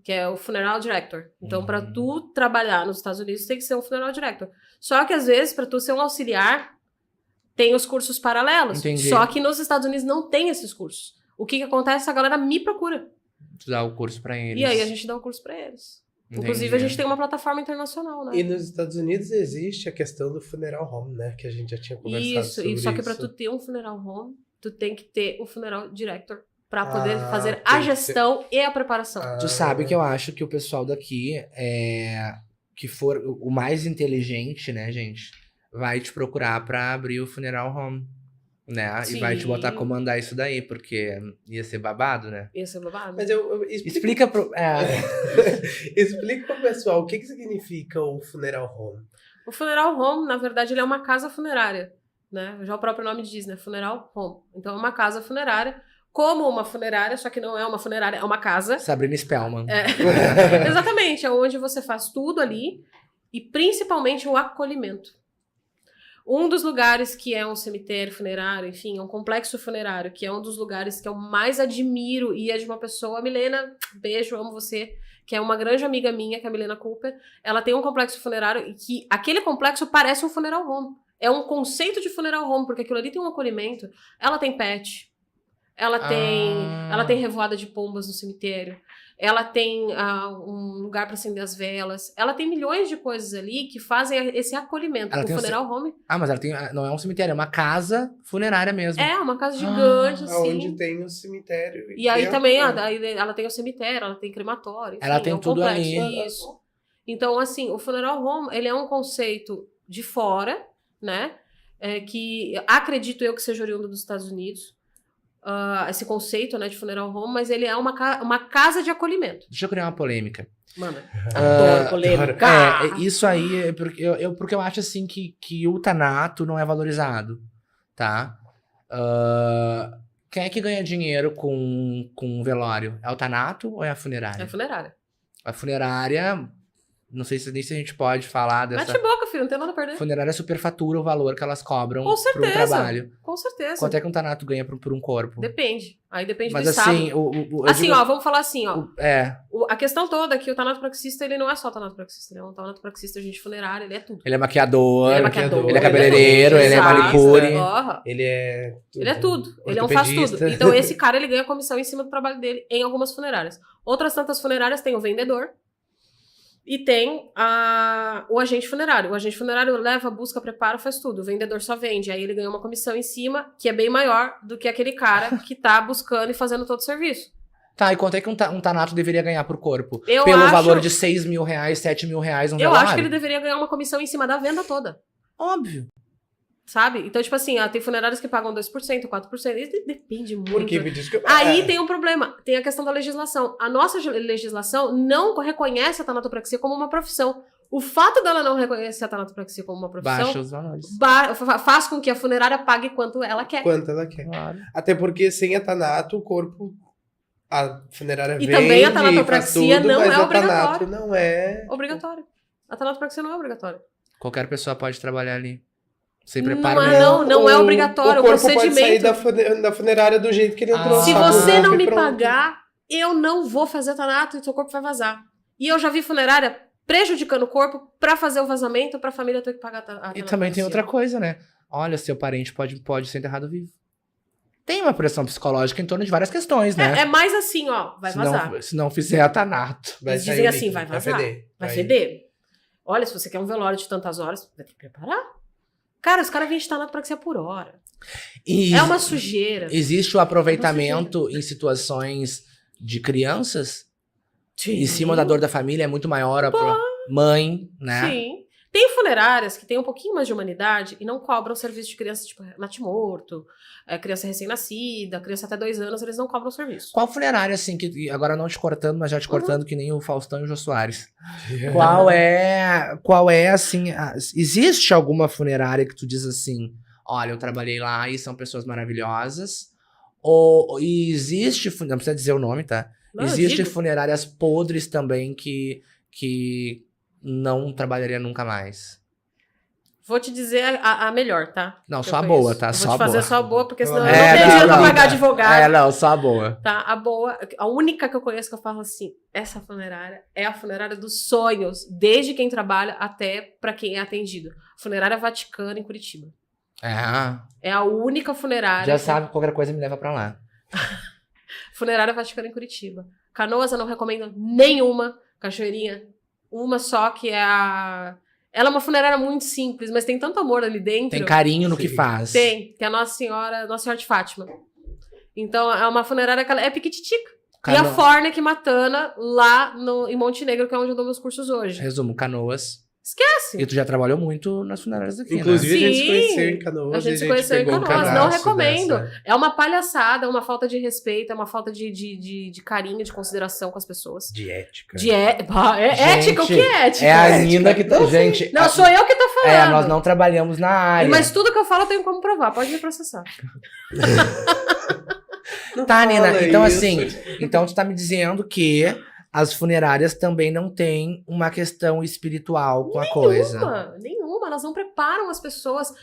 que é o Funeral Director. Então, pra tu trabalhar nos Estados Unidos, tem que ser um Funeral Director. Só que, às vezes, pra tu ser um auxiliar, tem os cursos paralelos. Entendi. Só que nos Estados Unidos não tem esses cursos. O que acontece? A galera me procura. Tu dá o curso pra eles. E aí a gente dá o curso pra eles. Entendi. Inclusive, a gente tem uma plataforma internacional, né? E nos Estados Unidos existe a questão do funeral home, né? Que a gente já tinha conversado sobre isso. Só que pra tu ter um funeral home, tu tem que ter um funeral director pra poder fazer tem a que gestão e a preparação. Tu sabe que eu acho que o pessoal daqui, que for o mais inteligente, né, gente, vai te procurar pra abrir o funeral home, né? Sim. E vai te botar a comandar isso daí, porque ia ser babado, né? Ia ser babado. Mas eu Explica pro... explica pro pessoal o que significa o funeral home. O funeral home, na verdade, ele é uma casa funerária, né? Já o próprio nome diz, né? Funeral home. Então, é uma casa funerária, como uma funerária, só que não é uma funerária, é uma casa. Sabrina Spellman. Exatamente, é onde você faz tudo ali e principalmente o acolhimento. Um dos lugares que é um cemitério funerário, enfim, é um complexo funerário, que é um dos lugares que eu mais admiro e é de uma pessoa, Milena, beijo, amo você, que é uma grande amiga minha, que é a Milena Cooper. Ela tem um complexo funerário e que aquele complexo parece um funeral home. É um conceito de funeral home, porque aquilo ali tem um acolhimento. Ela tem pet, ela tem revoada de pombas no cemitério, ela tem um lugar para acender as velas, ela tem milhões de coisas ali que fazem esse acolhimento. Ela O tem funeral home mas ela tem... Não é um cemitério, é uma casa funerária mesmo. é uma casa gigante, assim. Onde tem o cemitério. E aí tem também, ela tem o cemitério, ela tem crematório, enfim, Ela tem é um tudo complexo, ali. Isso. Então, assim, o funeral home, ele é um conceito de fora, né? Que acredito eu que seja oriundo dos Estados Unidos. Esse conceito, né, de funeral home, mas ele é uma casa de acolhimento. Deixa eu criar uma polêmica. Mano, adoro polêmica. Isso aí é porque eu acho assim que o Thanato não é valorizado, tá? Quem é que ganha dinheiro com um velório? É o Thanato ou é a funerária? É funerária. A funerária, não sei se a gente pode falar dessa... Mete boca, filho, não tem nada a perder. Funerária superfatura o valor que elas cobram Com por um certeza. trabalho. Com certeza. Quanto é que um Thanato ganha por um corpo? Depende. Aí depende Mas do assim, estado. eu Assim, digo- ó, vamos falar assim, ó. A questão toda é que o tanatopraxista, ele não é só tanatopraxista, ele é um tanatopraxista, agente funerário, ele é tudo. ele é maquiador, Ele é maquiador, ele é cabeleireiro, ele é Exato. manicure. Aham. Ele é tudo. Ele é tudo. Ele é um faz tudo. Ortopedista. Então, esse cara, ele ganha comissão em cima do trabalho dele em algumas funerárias. Outras tantas funerárias tem o vendedor e tem o agente funerário. O agente funerário leva, busca, prepara, faz tudo. O vendedor só vende. Aí ele ganha uma comissão em cima, que é bem maior do que aquele cara que tá buscando e fazendo todo o serviço. Tá, e quanto é que um Thanato deveria ganhar por corpo? Eu Pelo acho- valor de 6 mil reais, 7 mil reais um Eu velório? acho que ele deveria ganhar uma comissão em cima da venda toda. Óbvio. Sabe? Então, tipo assim, tem funerários que pagam 2%, 4%. Isso depende muito. Porque me diz que... Aí tem um problema. Tem a questão da legislação. A nossa legislação não reconhece a tanatopraxia como uma profissão. O fato dela não reconhecer a tanatopraxia como uma profissão Baixa os valores. faz com que a funerária pague quanto ela quer. Quanto ela quer. Claro. Até porque sem a Thanato, o corpo... A funerária E vende, também a faz tanatopraxia tudo, não mas é a obrigatório. Thanato não é... Obrigatório. A tanatopraxia não é obrigatória. Qualquer pessoa pode trabalhar ali. Sem Não preparo é, nenhum. não é obrigatório. O corpo pode procedimento. sair da funerária do jeito que ele entrou. Se Ah. você sabe? não me Pronto. pagar, eu não vou fazer tanato e seu corpo vai vazar. E eu já vi funerária prejudicando o corpo pra fazer o vazamento, pra família ter que pagar a E também tem tanatopraxia. outra coisa, né? Olha, seu parente pode ser enterrado vivo. Tem uma pressão psicológica em torno de várias questões, né? É mais assim, ó, vai vazar. Se não fizer a Tanato. Eles sair dizem o assim, líquido, vai vazar. feder. Vai feder. Olha, se você quer um velório de tantas horas, vai ter que preparar. Cara, os caras vêm de tanatopraxia por hora. E É uma sujeira. existe o aproveitamento em situações de crianças? Em cima da dor da família é muito maior a mãe, né? Sim. Tem funerárias que têm um pouquinho mais de humanidade e não cobram serviço de criança, tipo, natimorto, criança recém-nascida, criança até 2 anos, eles não cobram serviço. Qual funerária, assim, que agora não te cortando, mas já te cortando, que nem o Faustão e o Jô Soares? É. Qual é, assim, existe alguma funerária que tu diz assim, olha, eu trabalhei lá e são pessoas maravilhosas? Ou existe, não precisa dizer o nome, tá? Não, eu Existem digo. funerárias podres também que não trabalharia nunca mais. Vou te dizer a melhor, tá? Não, Que só eu a conheço. boa, tá? Eu Só vou a te fazer boa. só a boa, porque senão eu É, não tenho não, dinheiro pra não. pagar advogado. Não, só a boa. Tá, a boa, a única que eu conheço que eu falo assim, essa funerária é a funerária dos sonhos, desde quem trabalha até pra quem é atendido. Funerária Vaticana em Curitiba. É a única funerária. Já sabe, qualquer coisa me leva pra lá. Funerária Vaticana em Curitiba. Canoas eu não recomendo nenhuma. Cachoeirinha, uma só, que é a... Ela é uma funerária muito simples, mas tem tanto amor ali dentro. Tem carinho no Sim. que faz. Tem, que é a Nossa Senhora de Fátima. Então, é uma funerária que ela é piquititica. E Cano- a Fornec Matana, lá em Montenegro, que é onde eu dou meus cursos hoje. Resumo, Canoas. Esquece! E tu já trabalhou muito nas funerárias aqui, Inclusive, a gente se Sim. conheceu em Canoas. A gente e se conheceu em pegou um Canoas, não pedaço recomendo. dessa. É uma palhaçada, é uma falta de respeito, é uma falta de carinho, de consideração com as pessoas. De ética. Ética? O que é ética? É a Ética. Nina que tá. Não, Gente. Não, sou eu que tô falando. nós não trabalhamos na área. Mas tudo que eu falo eu tenho como provar, pode me processar. Não Tá, Nina. fala Então, isso. assim. Então, tu tá me dizendo que as funerárias também não têm uma questão espiritual com a coisa. Nenhuma. Elas não preparam as pessoas.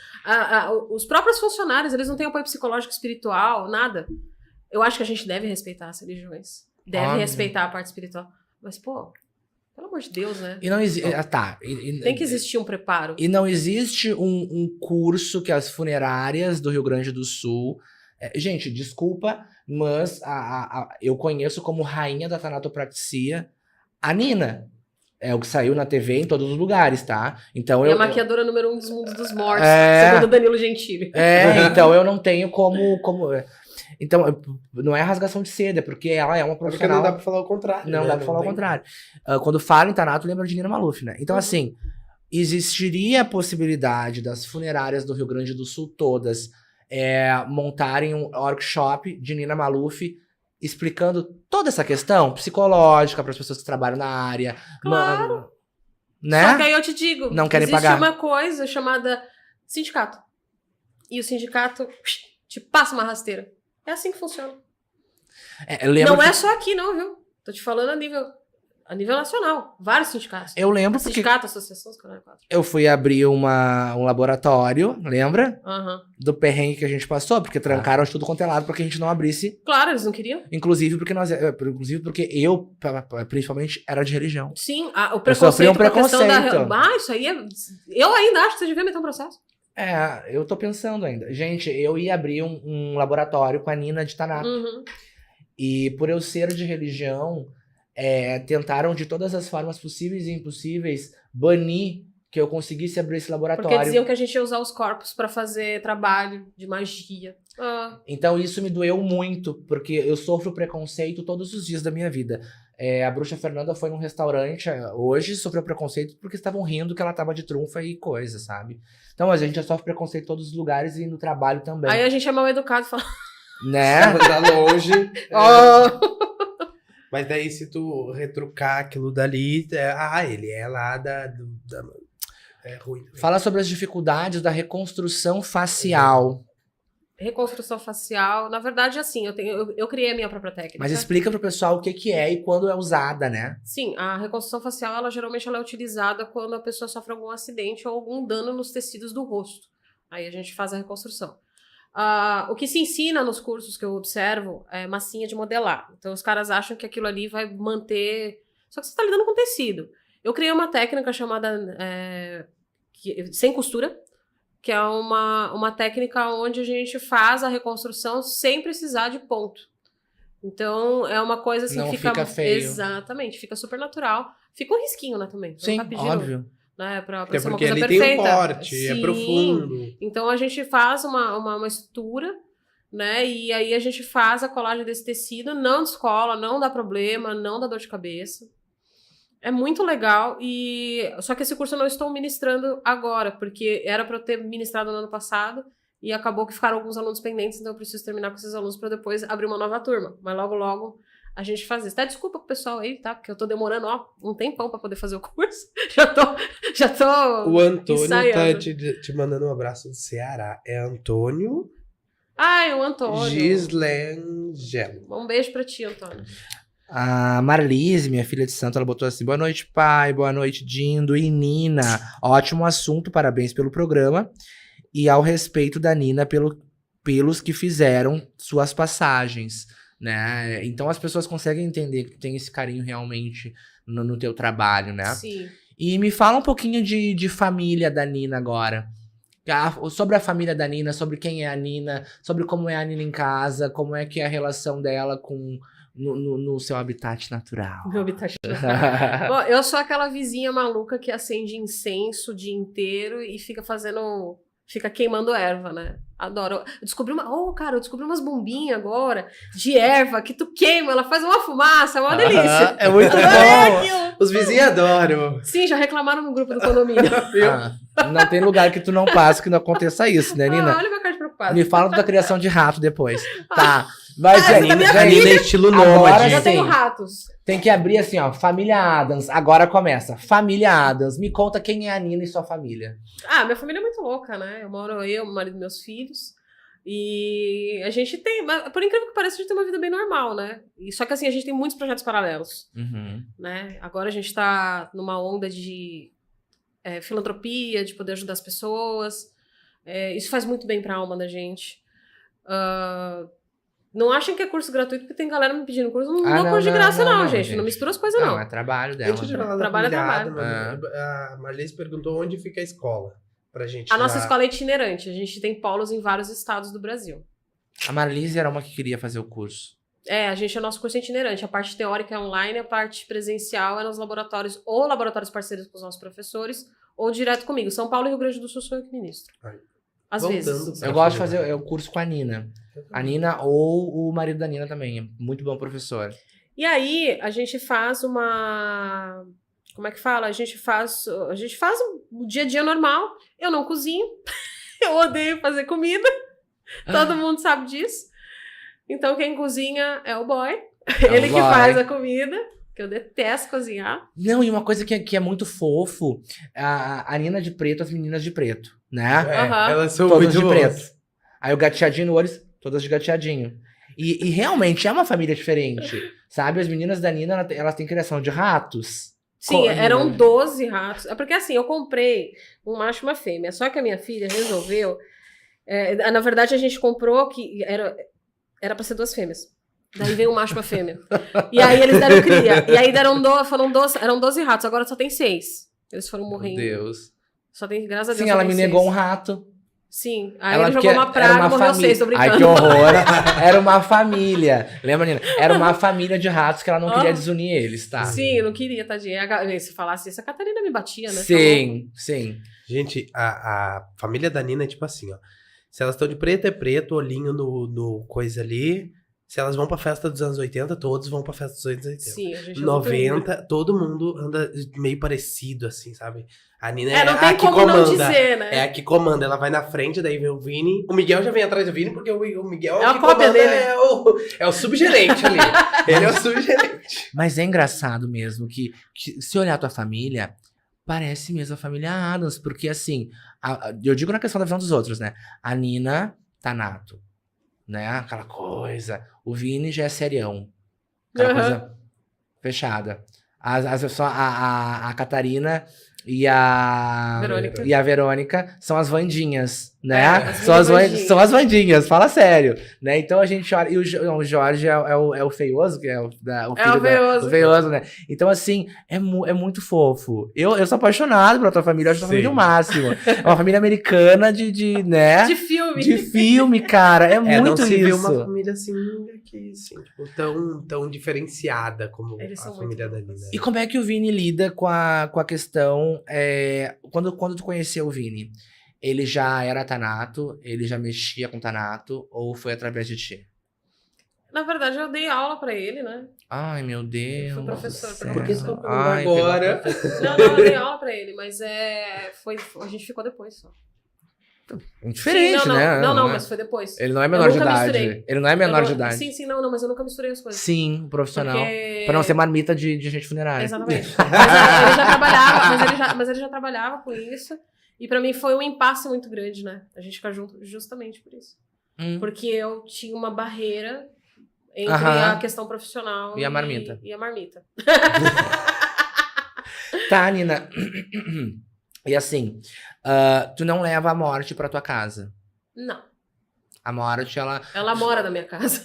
Os próprios funcionários, eles não têm apoio psicológico, espiritual, nada. Eu acho que a gente deve respeitar as religiões. Deve Óbvio. respeitar a parte espiritual. Mas, pô, pelo amor de Deus, né? E não existe. Tem que existir um preparo. E não existe um curso que as funerárias do Rio Grande do Sul. Gente, desculpa, mas eu conheço como rainha da tanatopraxia a Nina. É o que saiu na TV em todos os lugares, tá? Então E eu. a maquiadora número 1 dos mundos dos mortos, É. segundo Danilo Gentili. Então eu não tenho como. Então, não é rasgação de seda, porque ela é uma É porque profissional. não dá pra falar o contrário. Não né? dá pra falar o tem- contrário. Quando fala em Tanato, lembra de Nina Maluf, né? Então, assim, existiria a possibilidade das funerárias do Rio Grande do Sul todas montarem um workshop de Nina Maluf explicando toda essa questão psicológica para as pessoas que trabalham na área. Claro. Né? Só que aí eu te digo, Não querem existe pagar. uma coisa chamada sindicato. E o sindicato te passa uma rasteira. É assim que funciona. Eu lembro Não é que- só aqui, não, viu? Tô te falando a nível nacional. Vários sindicatos. Eu lembro porque Sindicato, associação, os caras quatro. eu fui abrir um laboratório, lembra? Aham. Do perrengue que a gente passou, porque trancaram de tudo quanto é lado pra que a gente não abrisse. Claro, eles não queriam. Inclusive porque eu, principalmente, era de religião. Sim, o sofri preconceito um com a questão da... preconceito. Isso aí é... Eu ainda acho que você devia meter um processo. Eu tô pensando ainda. Gente, eu ia abrir um laboratório com a Nina de Tanato. Uhum. E por eu ser de religião, tentaram de todas as formas possíveis e impossíveis banir que eu conseguisse abrir esse laboratório. Porque diziam que a gente ia usar os corpos pra fazer trabalho de magia. Então isso me doeu muito, porque eu sofro preconceito todos os dias da minha vida. A bruxa Fernanda foi num restaurante hoje, sofreu preconceito porque estavam rindo que ela tava de trunfa e coisa, sabe? Então a gente já sofre preconceito em todos os lugares e no trabalho também. Aí a gente é mal educado e fala... Né? Tá longe. Oh. Mas daí, se tu retrucar aquilo dali, ele é lá é ruim. também. Fala sobre as dificuldades da reconstrução facial. Reconstrução facial, na verdade, assim, eu criei a minha própria técnica. Mas explica pro pessoal o que é e quando é usada, né? Sim, a reconstrução facial, geralmente ela é utilizada quando a pessoa sofre algum acidente ou algum dano nos tecidos do rosto. Aí a gente faz a reconstrução. O que se ensina nos cursos que eu observo é massinha de modelar. Então os caras acham que aquilo ali vai manter... Só que você tá lidando com tecido. Eu criei uma técnica chamada sem costura, que é uma técnica onde a gente faz a reconstrução sem precisar de ponto. Então, é uma coisa assim Não que fica feio. Exatamente, fica super natural. Fica um risquinho, né, também. Sim, Não tá pedindo, óbvio. né, pra Até ser uma porque coisa ali perfeita. tem um corte, é Sim. profundo. Então, a gente faz uma estrutura, né, e aí a gente faz a colagem desse tecido, não descola, não dá problema, não dá dor de cabeça. É muito legal, só que esse curso eu não estou ministrando agora, porque era para eu ter ministrado no ano passado, e acabou que ficaram alguns alunos pendentes, então eu preciso terminar com esses alunos para depois abrir uma nova turma. Mas logo, logo a gente faz isso. Tá, desculpa pro pessoal aí, tá? Porque eu tô demorando, um tempão para poder fazer o curso. Já tô O Antônio ensaiando. tá te mandando um abraço do Ceará. É Antônio Ai, o Antônio. Gislengelo. Um beijo pra ti, Antônio. A Marlise, minha filha de santo, ela botou assim: boa noite, pai, boa noite, Dindo e Nina. Ótimo assunto, parabéns pelo programa. E ao respeito da Nina pelos que fizeram suas passagens, né? Então as pessoas conseguem entender que tem esse carinho realmente no teu trabalho, né? Sim. E me fala um pouquinho de família da Nina agora. Sobre a família da Nina, sobre quem é a Nina, sobre como é a Nina em casa, como é que é a relação dela no seu habitat natural. Meu habitat natural. Bom, eu sou aquela vizinha maluca que acende incenso o dia inteiro e fica queimando erva, né? Adoro. Eu descobri eu descobri umas bombinhas agora de erva que tu queima, ela faz uma fumaça, é uma delícia. É muito bom. Os vizinhos adoram. Sim, já reclamaram no grupo do condomínio. Não tem lugar que tu não passe que não aconteça isso, né, Nina? Olha minha cara de preocupada. Me fala da criação de rato depois. Tá. Vai, essa gente, da minha A Nina é estilo Agora nômade. Eu sim. tenho ratos. Tem que abrir assim, ó, família Adams. Agora começa. Família Adams. Me conta quem é a Nina e sua família. Minha família é muito louca, né? Eu moro o marido e meus filhos. E a gente tem, por incrível que pareça, a gente tem uma vida bem normal, né? Só que assim, a gente tem muitos projetos paralelos, né? Agora a gente tá numa onda de filantropia, de poder ajudar as pessoas. Isso faz muito bem pra alma da gente. Não achem que é curso gratuito, porque tem galera me pedindo curso. Não dou curso de graça, não, gente. Não mistura as coisas, não. Não, é trabalho dela. Antes de falar da Trabalho é família trabalho. Adams, a Marlise perguntou onde fica a escola. Pra gente A nossa escola é itinerante. A gente tem polos em vários estados do Brasil. A Marlise era uma que queria fazer o curso. O nosso curso é itinerante. A parte teórica é online, a parte presencial é nos laboratórios, ou laboratórios parceiros com os nossos professores, ou direto comigo. São Paulo e Rio Grande do Sul sou eu que ministro. Às vezes. Eu gosto de fazer o curso com a Nina. A Nina ou o marido da Nina também. É muito bom professor. E aí, a gente faz uma... Como é que fala? A gente faz o dia a dia normal. Eu não cozinho. Eu odeio fazer comida. Todo mundo sabe disso. Então, quem cozinha é o boy. Ele que faz a comida. Que eu detesto cozinhar. Não, e uma coisa que é muito fofo. A Nina de preto, as meninas de preto, né? Elas são Todas muito de boas. preto. Aí o gateadinho no olho, todas de gateadinho. E realmente é uma família diferente. Sabe? As meninas da Nina, elas têm criação de ratos. Sim, eram 12 ratos. É porque assim, eu comprei um macho e uma fêmea. Só que a minha filha resolveu... na verdade, a gente comprou que era pra ser 2 fêmeas. Daí veio um macho e uma fêmea. E aí eles deram cria. E aí eram 12 ratos. Agora só tem 6. Eles foram morrendo. Meu Deus. Só tem, graças a Deus. Sim, só ela tem me 6. negou um rato. Sim. Aí Ela ele jogou uma praga e morreu 6, tô brincando. Ai, que horror. Era uma família. Lembra, Nina? Era uma família de ratos que ela não queria desunir eles, tá? Sim, eu não queria, tadinha. Se falasse isso, a Catarina me batia, né? Sim, sim. Gente, a família da Nina é tipo assim, ó. Se elas estão de preto, é preto, olhinho no coisa ali. Se elas vão pra festa dos anos 80, todos vão pra festa dos anos 80. Sim, a gente 90, todo mundo anda meio parecido, assim, sabe? A Nina é não a tem que como comanda. não dizer, né? É a que comanda. Ela vai na frente, daí vem o Vini. O Miguel já vem atrás do Vini, porque o Miguel É a que cópia comanda dele. é o subgerente ali. Ele é o subgerente. Mas é engraçado mesmo que se olhar a tua família, parece mesmo a família Adams. Porque assim, eu digo na questão da visão dos outros, né? A Nina tá nato, né? Aquela coisa. O Vini já é serião. Aquela coisa fechada. A Catarina e a Verônica Verônica são as Vandinhas, né? as São Wandinhas. são as Wandinhas, fala sério, né? Então a gente olha, e o Jorge é o feioso, que é o filho feioso. o feioso, né? Então assim, é muito fofo. Eu sou apaixonado pela tua família, eu acho tua família o máximo. É uma família americana né? De filme. De filme, cara, é muito não se vê isso. uma família assim, aqui, assim, tipo, tão diferenciada como Eles a são família muito da bons. Nina. E como é que o Vini lida com a questão, quando tu conheceu o Vini, ele já era Thanato, ele já mexia com Thanato, ou foi através de ti? Na verdade, eu dei aula pra ele, né? Ai, meu Deus. Eu fui professora, do céu. Por que você tá falando Ai, agora? pela professora. Não, eu dei aula pra ele, mas a gente ficou depois só. Diferente, sim, não, né? Não, é- mas foi depois. Ele não é menor de nunca idade. misturei. Ele não é menor Eu de não- idade. Sim, não, mas eu nunca misturei as coisas. Sim, um profissional. Porque... Pra não ser marmita de gente funerária. Exatamente. Mas ele já trabalhava, mas ele já trabalhava com isso. E pra mim foi um impasse muito grande, né? A gente ficar junto justamente por isso. Porque eu tinha uma barreira entre Aham. a questão profissional E a marmita. E a marmita. Tá, Nina. E assim, tu não leva a morte pra tua casa. Não. A morte, ela... Ela mora na minha casa.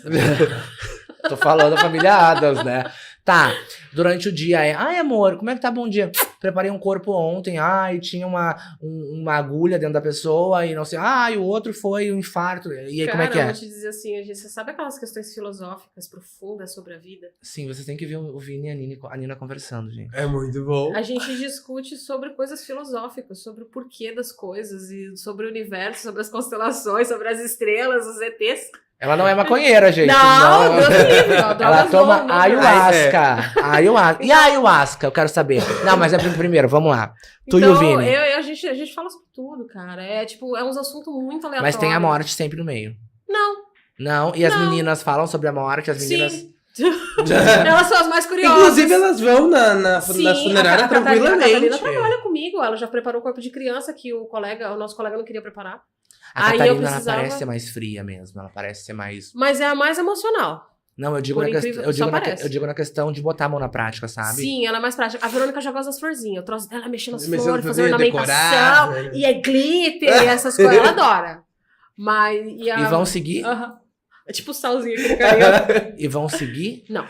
Tô falando da família Adams, né? Tá, durante o dia ai amor, como é que tá? Bom dia. Preparei um corpo ontem, tinha uma agulha dentro da pessoa e não sei, e o outro foi um infarto. E aí, Cara, como é que eu é? vou te dizer assim, você sabe aquelas questões filosóficas profundas sobre a vida? Sim, vocês têm que ver o Vini e a Nina conversando, gente. É muito bom. A gente discute sobre coisas filosóficas, sobre o porquê das coisas, e sobre o universo, sobre as constelações, sobre as estrelas, os ETs. Ela não é maconheira, gente. Não, Deus me livre, ó, Ela drogas toma não, não. ayahuasca. Ayahuasca. E a ayahuasca? Eu quero saber. Não, mas primeiro, vamos lá. Tu e o Vini. A gente fala sobre tudo, cara. É uns assuntos muito aleatórios. Mas tem a morte sempre no meio. Não. Não? E as Não. meninas falam sobre a morte, as meninas... Sim. Elas são as mais curiosas. Inclusive, elas vão na funerária a Catarina tranquilamente. trabalha comigo. Ela já preparou o corpo de criança que o nosso colega não queria preparar. A Aí eu Catarina, precisava- ela parece ser mais fria mesmo. Ela parece ser mais... Mas é a mais emocional. Não, eu digo, Por na, incrível, eu, digo só na, parece. eu digo na questão de botar a mão na prática, sabe? Sim, ela é mais prática. A Verônica já gosta das florzinhas. Eu trouxe ela mexendo nas Mexendo flores, nas fazer florzinhas, ornamentação. decorar, né? E é glitter e essas coisas. Ela adora. Mas... E vão seguir? Aham. É tipo o salzinho aquele carinha. E vão seguir? Não.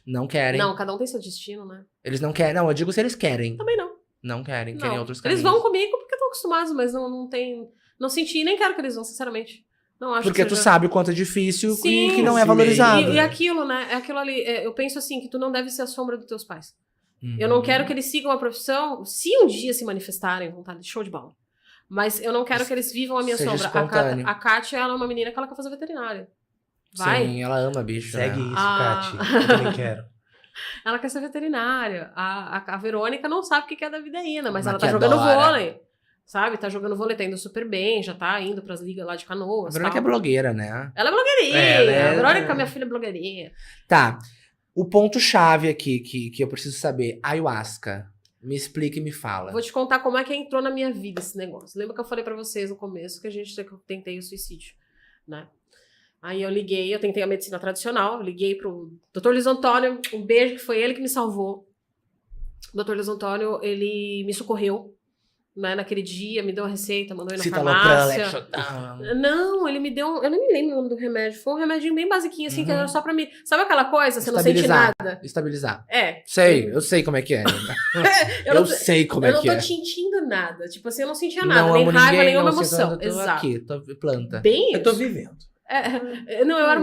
Não querem. Não, cada um tem seu destino, né? Eles não querem. Não, eu digo se eles querem. Também não. Não querem, querem Não. outros caminhos. Eles vão comigo porque estão acostumados, mas não tem... Não senti e nem quero que eles vão, sinceramente. Não acho Porque que tu seja... sabe o quanto é difícil Sim, e que não é sim, valorizado. E aquilo, né? É aquilo ali. Eu penso assim, que tu não deve ser a sombra dos teus pais. Uhum. Eu não quero que eles sigam a profissão, se um dia se manifestarem, vontade, show de bola. Mas eu não quero que eles vivam a minha Seja sombra. espontâneo. A Kátia, ela é uma menina que ela quer fazer veterinária. Vai. Sim, ela ama bicho. Segue né? isso, Ah. Kati. Eu também quero. Ela quer ser veterinária. A Verônica não sabe o que é da vida ainda, mas Mas ela tá que jogando adora. vôlei. Sabe? Tá jogando vôlei, tá indo super bem, já tá indo pras ligas lá de A Canoas. Verônica tal. é blogueira, né? Ela é blogueirinha. Ela é- A Verônica, minha filha, é blogueirinha. Tá. O ponto-chave aqui que eu preciso saber. Ayahuasca. Me explica e me fala. Vou te contar como é que entrou na minha vida esse negócio. Lembra que eu falei pra vocês no começo que que eu tentei o suicídio, né? Aí eu tentei a medicina tradicional, liguei pro Dr. Luiz Antônio, um beijo, que foi ele que me salvou. O Dr. Luiz Antônio, ele me socorreu, né, naquele dia, me deu uma receita, mandou ir na Citalopram, farmácia. Lexotan. Não, ele me deu eu nem me lembro o nome do remédio, foi um remedinho bem basiquinho, assim, que Uhum. era só pra mim. Sabe aquela coisa, você não sente Estabilizar. nada? Estabilizar. É. Sei, eu sei como é que é. Eu Eu não- sei como eu é não que tô é. sentindo nada. Tipo assim, eu não sentia nada, Não nem amo raiva, ninguém, nenhuma não sei emoção. onde eu tô Exato. aqui, tô planta. Bem Eu tô isso. vivendo. Não, eu era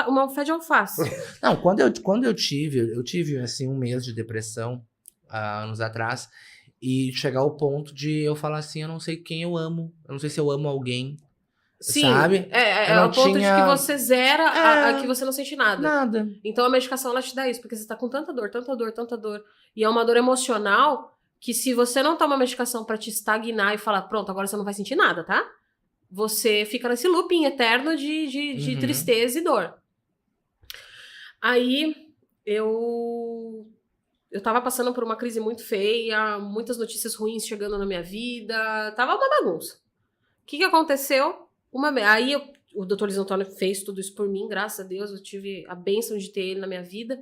uma fé de alface. Não, quando eu tive assim um mês de depressão há anos atrás e chegar ao ponto de eu falar assim, eu não sei quem eu amo, eu não sei se eu amo alguém, Sim. sabe? É Eu não ao ponto tinha- de que você zera É. que você não sente nada. Nada. Então a medicação ela te dá isso, porque você tá com tanta dor, tanta dor, tanta dor. E é uma dor emocional que se você não toma medicação pra te estagnar e falar, pronto, agora você não vai sentir nada, tá? Você fica nesse looping eterno de Uhum. tristeza e dor. Aí eu tava passando por uma crise muito feia, muitas notícias ruins chegando na minha vida, tava uma bagunça. O que aconteceu? Aí o Dr. Luiz Antônio fez tudo isso por mim, graças a Deus, eu tive a bênção de ter ele na minha vida.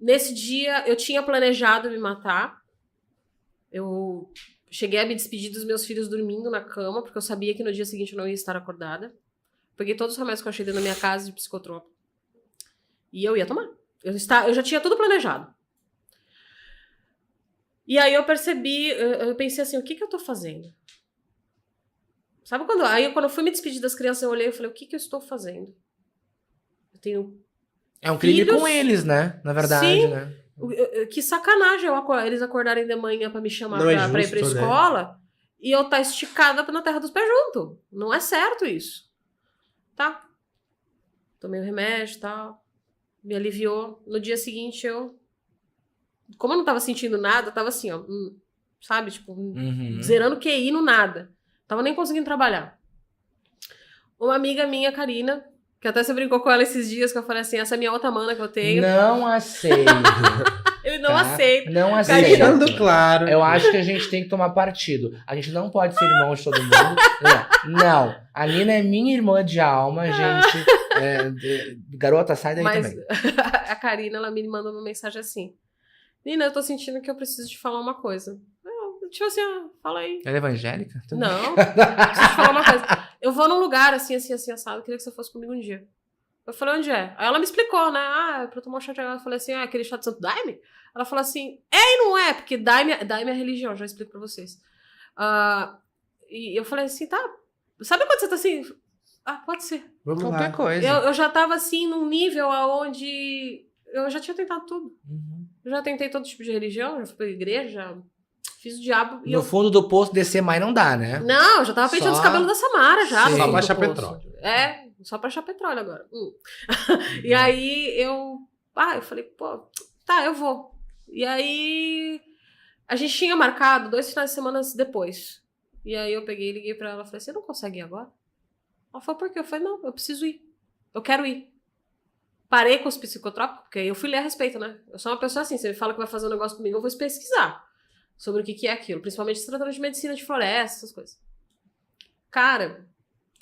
Nesse dia, eu tinha planejado me matar. Eu Cheguei a me despedir dos meus filhos dormindo na cama, porque eu sabia que no dia seguinte eu não ia estar acordada. Peguei todos os remédios que eu achei dentro da minha casa de psicotrópico. E eu ia tomar. Eu já tinha tudo planejado. E aí eu percebi, eu pensei assim, o que eu tô fazendo? Sabe quando... Aí quando eu fui me despedir das crianças, eu olhei e falei, o que eu estou fazendo? Eu tenho... É um crime filhos. com eles, né? Na verdade, Sim. né? Que sacanagem eles acordarem de manhã pra me chamar Não é pra ir justo, pra né? escola e eu tá esticada na terra dos pés junto. Não é certo isso. Tá? Tomei o remédio e tal. Me aliviou. No dia seguinte como eu não tava sentindo nada, eu tava assim, ó. Sabe? Tipo, Uhum. zerando QI no nada. Tava nem conseguindo trabalhar. Uma amiga minha, Karina, que até você brincou com ela esses dias, que eu falei assim, essa é a minha outra mana que eu tenho. Não aceito. Ele não tá? aceita. Não aceito. Deixando claro. Eu acho que a gente tem que tomar partido. A gente não pode ser irmão de todo mundo. Não. A Nina é minha irmã de alma, gente. Garota, sai daí Mas também. a Karina, ela me mandou uma mensagem assim. Nina, eu tô sentindo que eu preciso te falar uma coisa. Tipo assim, fala aí. Ela é evangélica? Não, preciso te falar uma coisa. Eu vou num lugar assim, assado, queria que você fosse comigo um dia. Eu falei, onde é? Aí ela me explicou, né? É pra tomar um chá de água. Eu falei assim, aquele chá de santo daime? Ela falou assim, e não é, porque daime é religião, já explico pra vocês. E eu falei assim, tá, sabe quando você tá assim? Pode ser. Vamos Qualquer lá. coisa. Eu já tava assim, num nível aonde eu já tinha tentado tudo. Uhum. Eu já tentei todo tipo de religião, já fui pra igreja, já fiz o diabo. E No fundo do poço, descer mais não dá, né? Não, eu já tava penteando Só- os cabelos da Samara já. Sim. no Só fundo pra do achar poço. petróleo. Só pra achar petróleo agora. E aí eu falei, pô, tá, eu vou. E aí a gente tinha marcado 2 finais de semana depois. E aí eu peguei e liguei pra ela e falei, você não consegue ir agora? Ela falou, por quê? Eu falei, não, eu preciso ir. Eu quero ir. Parei com os psicotrópicos, porque eu fui ler a respeito, né? Eu sou uma pessoa assim, você me fala que vai fazer um negócio comigo, eu vou pesquisar sobre o que é aquilo. Principalmente se tratando de medicina de floresta, essas coisas. Cara,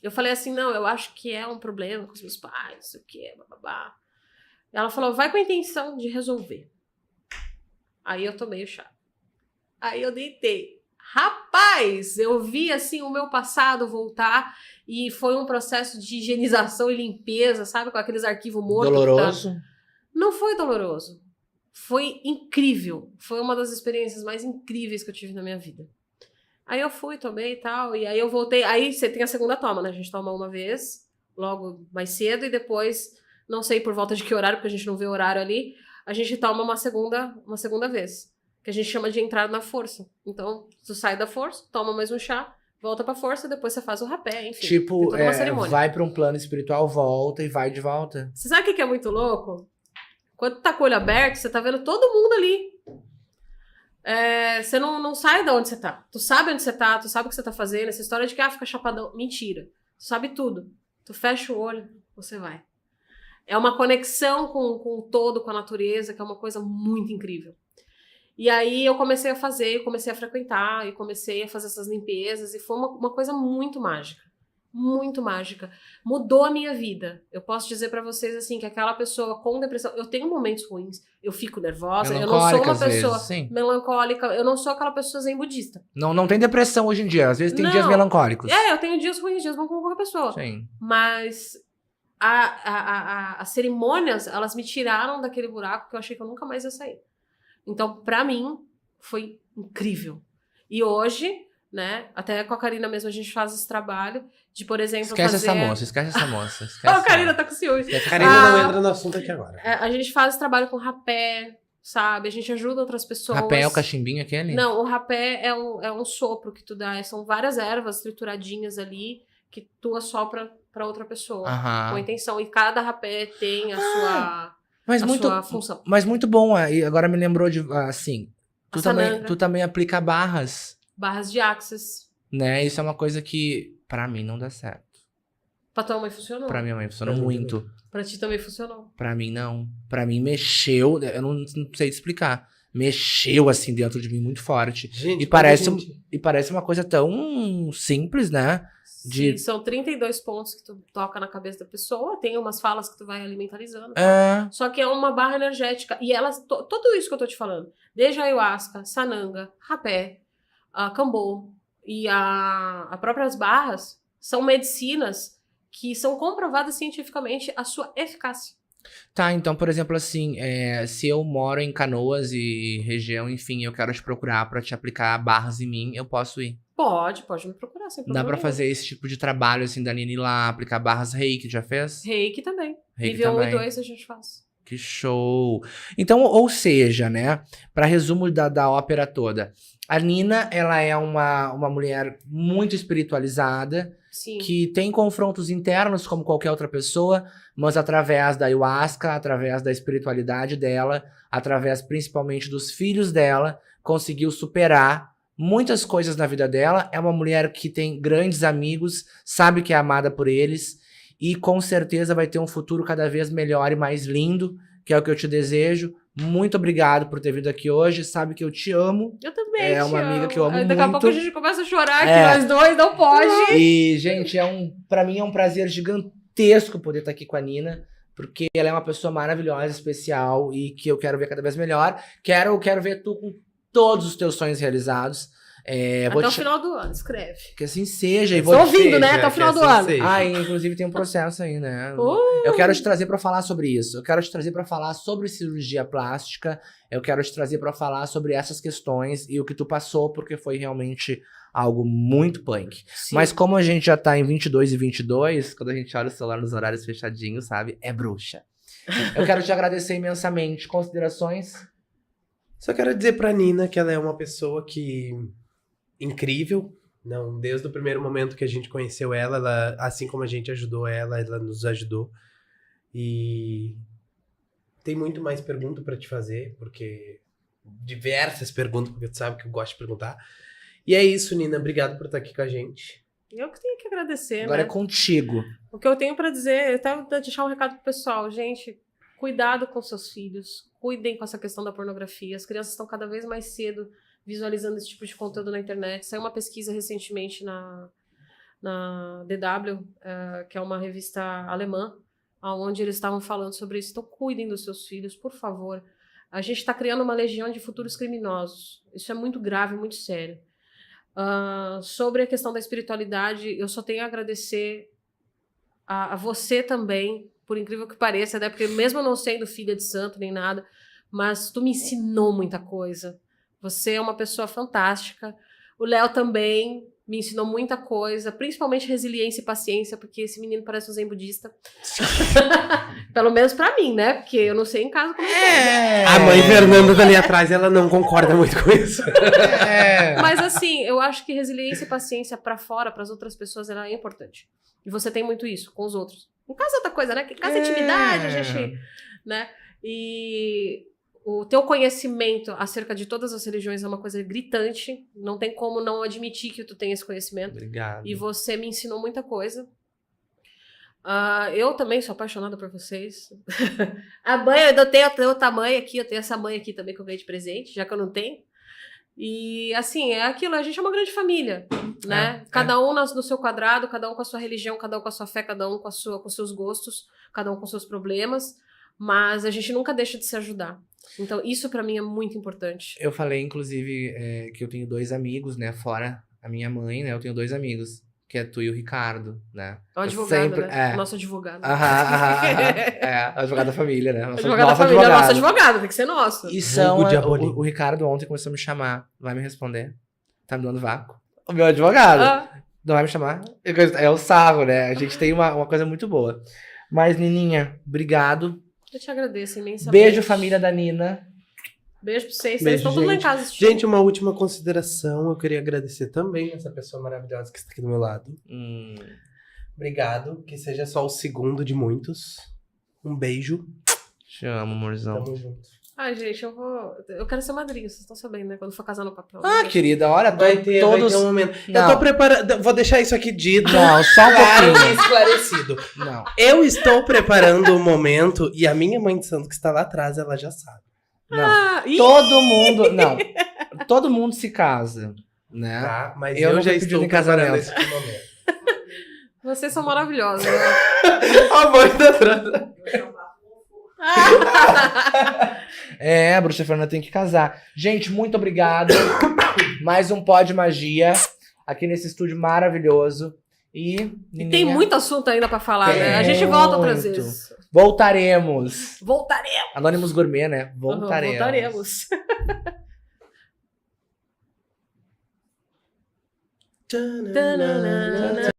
eu falei assim, não, eu acho que é um problema com os meus pais, não sei o que, bababá. Ela falou, vai com a intenção de resolver. Aí eu tomei o chá. Aí eu deitei. Rapaz, eu vi assim o meu passado voltar e foi um processo de higienização e limpeza, sabe? Com aqueles arquivos mortos. Doloroso. Não foi doloroso. Foi incrível. Foi uma das experiências mais incríveis que eu tive na minha vida. Aí eu fui, tomei e tal, e aí eu voltei. Aí você tem a segunda toma, né? A gente toma uma vez, logo mais cedo, e depois, não sei por volta de que horário, porque a gente não vê o horário ali, a gente toma uma segunda vez. Que a gente chama de entrada na força. Então, tu sai da força, toma mais um chá, volta pra força, depois você faz o rapé, enfim. Tipo, tem toda uma cerimônia. vai pra um plano espiritual, volta e vai de volta. Você sabe o que é muito louco? Quando tu tá com o olho aberto, você tá vendo todo mundo ali. Você não sai de onde você tá. Tu sabe onde você tá, tu sabe o que você tá fazendo. Essa história de que fica chapadão. Mentira. Tu sabe tudo. Tu fecha o olho, você vai. É uma conexão com o todo, com a natureza, que é uma coisa muito incrível. E aí eu comecei a fazer, eu comecei a frequentar, e comecei a fazer essas limpezas, e foi uma coisa muito mágica. Muito mágica. Mudou a minha vida. Eu posso dizer pra vocês assim, que aquela pessoa com depressão, eu tenho momentos ruins, eu fico nervosa, eu não sou uma Melancólica, às pessoa vezes, sim. melancólica, eu não sou aquela pessoa zen budista. Não tem depressão hoje em dia. Às vezes tem Não. dias melancólicos. Eu tenho dias ruins, dias bons como qualquer pessoa. Sim. Mas as cerimônias, elas me tiraram daquele buraco que eu achei que eu nunca mais ia sair. Então, pra mim, foi incrível. E hoje, né, até com a Karina mesmo, a gente faz esse trabalho de, por exemplo, Esquece fazer... esquece essa moça. A Karina tá com ciúmes. Esquece essa Karina moça. não entra no assunto aqui agora. A gente faz esse trabalho com rapé, sabe? A gente ajuda outras pessoas. Rapé é o cachimbinho aquele? Não, o rapé é um sopro que tu dá. São várias ervas trituradinhas ali que tu assopra pra outra pessoa. Aham. Com intenção. E cada rapé tem a sua... Mas a muito, sua função. mas muito bom. E agora me lembrou de, assim, A sananga. tu também aplica barras, Barras de axis. né? Isso é uma coisa que, pra mim, não dá certo. Pra tua mãe funcionou. Pra minha mãe funcionou Pra mim muito. Pra ti também funcionou. Pra mim, não. Pra mim, mexeu, eu não sei te explicar. Mexeu, assim, dentro de mim muito forte. Gente, E parece, quando a gente- e parece uma coisa tão simples, né? Sim, são 32 pontos que tu toca na cabeça da pessoa. Tem umas falas que tu vai alimentalizando. É, Só que é uma barra energética. E elas, tudo isso que eu tô te falando, desde ayahuasca, sananga, rapé, a Cambô e a próprias barras são medicinas que são comprovadas cientificamente a sua eficácia. Tá, então, por exemplo, assim, se eu moro em Canoas e região, enfim, eu quero te procurar pra te aplicar barras em mim, eu posso ir. Pode me procurar sem problema. Dá pra nenhum. fazer esse tipo de trabalho, assim, da Nina ir lá, aplicar barras reiki, já fez? Reiki também. Reiki Nível 1 também. e 2 a gente faz. Que show! Então, ou seja, né, pra resumo da ópera toda, a Nina, ela é uma mulher muito espiritualizada, Sim. que tem confrontos internos como qualquer outra pessoa, mas através da ayahuasca, através da espiritualidade dela, através principalmente dos filhos dela, conseguiu superar muitas coisas na vida dela. É uma mulher que tem grandes amigos, sabe que é amada por eles e com certeza vai ter um futuro cada vez melhor e mais lindo, que é o que eu te desejo. Muito obrigado por ter vindo aqui hoje, sabe que eu te amo. Eu também É te uma amiga amo. que eu amo Daqui a muito. pouco a gente começa a chorar, É. que nós dois não pode. E, gente, pra mim é um prazer gigantesco poder estar aqui com a Nina, porque ela é uma pessoa maravilhosa, especial e que eu quero ver cada vez melhor. Quero ver tu com todos os teus sonhos realizados. Vou Até o te... final do ano, escreve. Que assim seja. E Estou vou... ouvindo, né? seja, Até o que final do assim ano. seja. Ah, e inclusive tem um processo aí, né? Uh! Eu quero te trazer pra falar sobre isso. Eu quero te trazer pra falar sobre cirurgia plástica. Eu quero te trazer pra falar sobre essas questões e o que tu passou, porque foi realmente algo muito punk. Sim. Mas como a gente já tá em 22h22, quando a gente olha o celular nos horários fechadinhos, sabe? É bruxa. Eu quero te agradecer imensamente. Considerações? Só quero dizer pra Nina que ela é uma pessoa incrível. Não, desde o primeiro momento que a gente conheceu ela, assim como a gente ajudou ela nos ajudou. E tem muito mais pergunta pra te fazer, porque diversas perguntas, porque tu sabe que eu gosto de perguntar. E é isso, Nina, obrigado por estar aqui com a gente. Eu que tenho que agradecer, Agora né? é contigo. O que eu tenho pra dizer, eu até vou deixar um recado pro pessoal. Gente, cuidado com seus filhos. Cuidem com essa questão da pornografia. As crianças estão cada vez mais cedo visualizando esse tipo de conteúdo na internet. Saiu uma pesquisa recentemente na DW, que é uma revista alemã, onde eles estavam falando sobre isso. Então, cuidem dos seus filhos, por favor. A gente está criando uma legião de futuros criminosos. Isso é muito grave, muito sério. Sobre a questão da espiritualidade, eu só tenho a agradecer a você também, por incrível que pareça, né? Porque mesmo eu não sendo filha de santo nem nada, mas tu me ensinou muita coisa. Você é uma pessoa fantástica. O Léo também me ensinou muita coisa, principalmente resiliência e paciência, porque esse menino parece um zen budista. Pelo menos pra mim, né? Porque eu não sei em casa como é. A mãe Fernanda ali atrás, ela não concorda muito com isso. Mas assim, eu acho que resiliência e paciência pra fora, pras outras pessoas, ela é importante. E você tem muito isso com os outros. Em casa é outra coisa, né? Em casa é intimidade, a gente... né? E o teu conhecimento acerca de todas as religiões é uma coisa gritante. Não tem como não admitir que tu tem esse conhecimento. Obrigado. E você me ensinou muita coisa. Eu também sou apaixonada por vocês. A mãe, eu tenho outra mãe aqui, eu tenho essa mãe aqui também que eu ganhei de presente, já que eu não tenho. E assim, é aquilo, a gente é uma grande família, né? Cada um no seu quadrado, cada um com a sua religião, cada um com a sua fé, cada um com seus gostos, cada um com seus problemas, mas a gente nunca deixa de se ajudar. Então isso pra mim é muito importante. Eu falei, inclusive, que eu tenho 2 amigos, né? Fora a minha mãe, né? Eu tenho 2 amigos, que é tu e o Ricardo, né? É o Eu advogado, sempre- né? Nosso advogado. Advogado da família, né? Advogado da família, nosso advogado, tem que ser nosso. E são, Vulgo Diabolim. o Ricardo ontem começou a me chamar. Vai me responder? Tá me dando vácuo? O meu advogado. Não vai me chamar? É o sarro, né? A gente tem uma coisa muito boa. Mas, Nininha, obrigado. Eu te agradeço imensamente. Beijo, família da Nina. Beijo pra vocês. Vocês Beijo, estão tudo lá em gente. casa assistindo. Gente, uma última consideração. Eu queria agradecer também essa pessoa maravilhosa que está aqui do meu lado. Obrigado. Que seja só o segundo de muitos. Um beijo. Te amo, amorzão. Tamo junto. Ai, gente, eu quero ser madrinha, vocês estão sabendo, né? Quando for casar no papel. Ah, querida, olha, Vai ter todos... um momento. Não. Eu tô preparando. Vou deixar isso aqui dito. Não, só um Claro pouquinho. e esclarecido. Não. Eu estou preparando o momento e a minha mãe de santo que está lá atrás, ela já sabe. Não. Ih! Todo mundo... Não. Todo mundo se casa, né? Tá? Mas Eu eu, não já fui pedido estou em preparando casamento. esse momento. Vocês são maravilhosos, né? A mãe da Trana. É, a bruxa Fernanda tem que casar. Gente, muito obrigado. Mais um Pó de Magia aqui nesse estúdio maravilhoso. E Tem muito assunto ainda pra falar, né? A gente volta outras muito. vezes. Voltaremos. Voltaremos. Anônimos Gourmet, né? Voltaremos. Voltaremos. Tananana.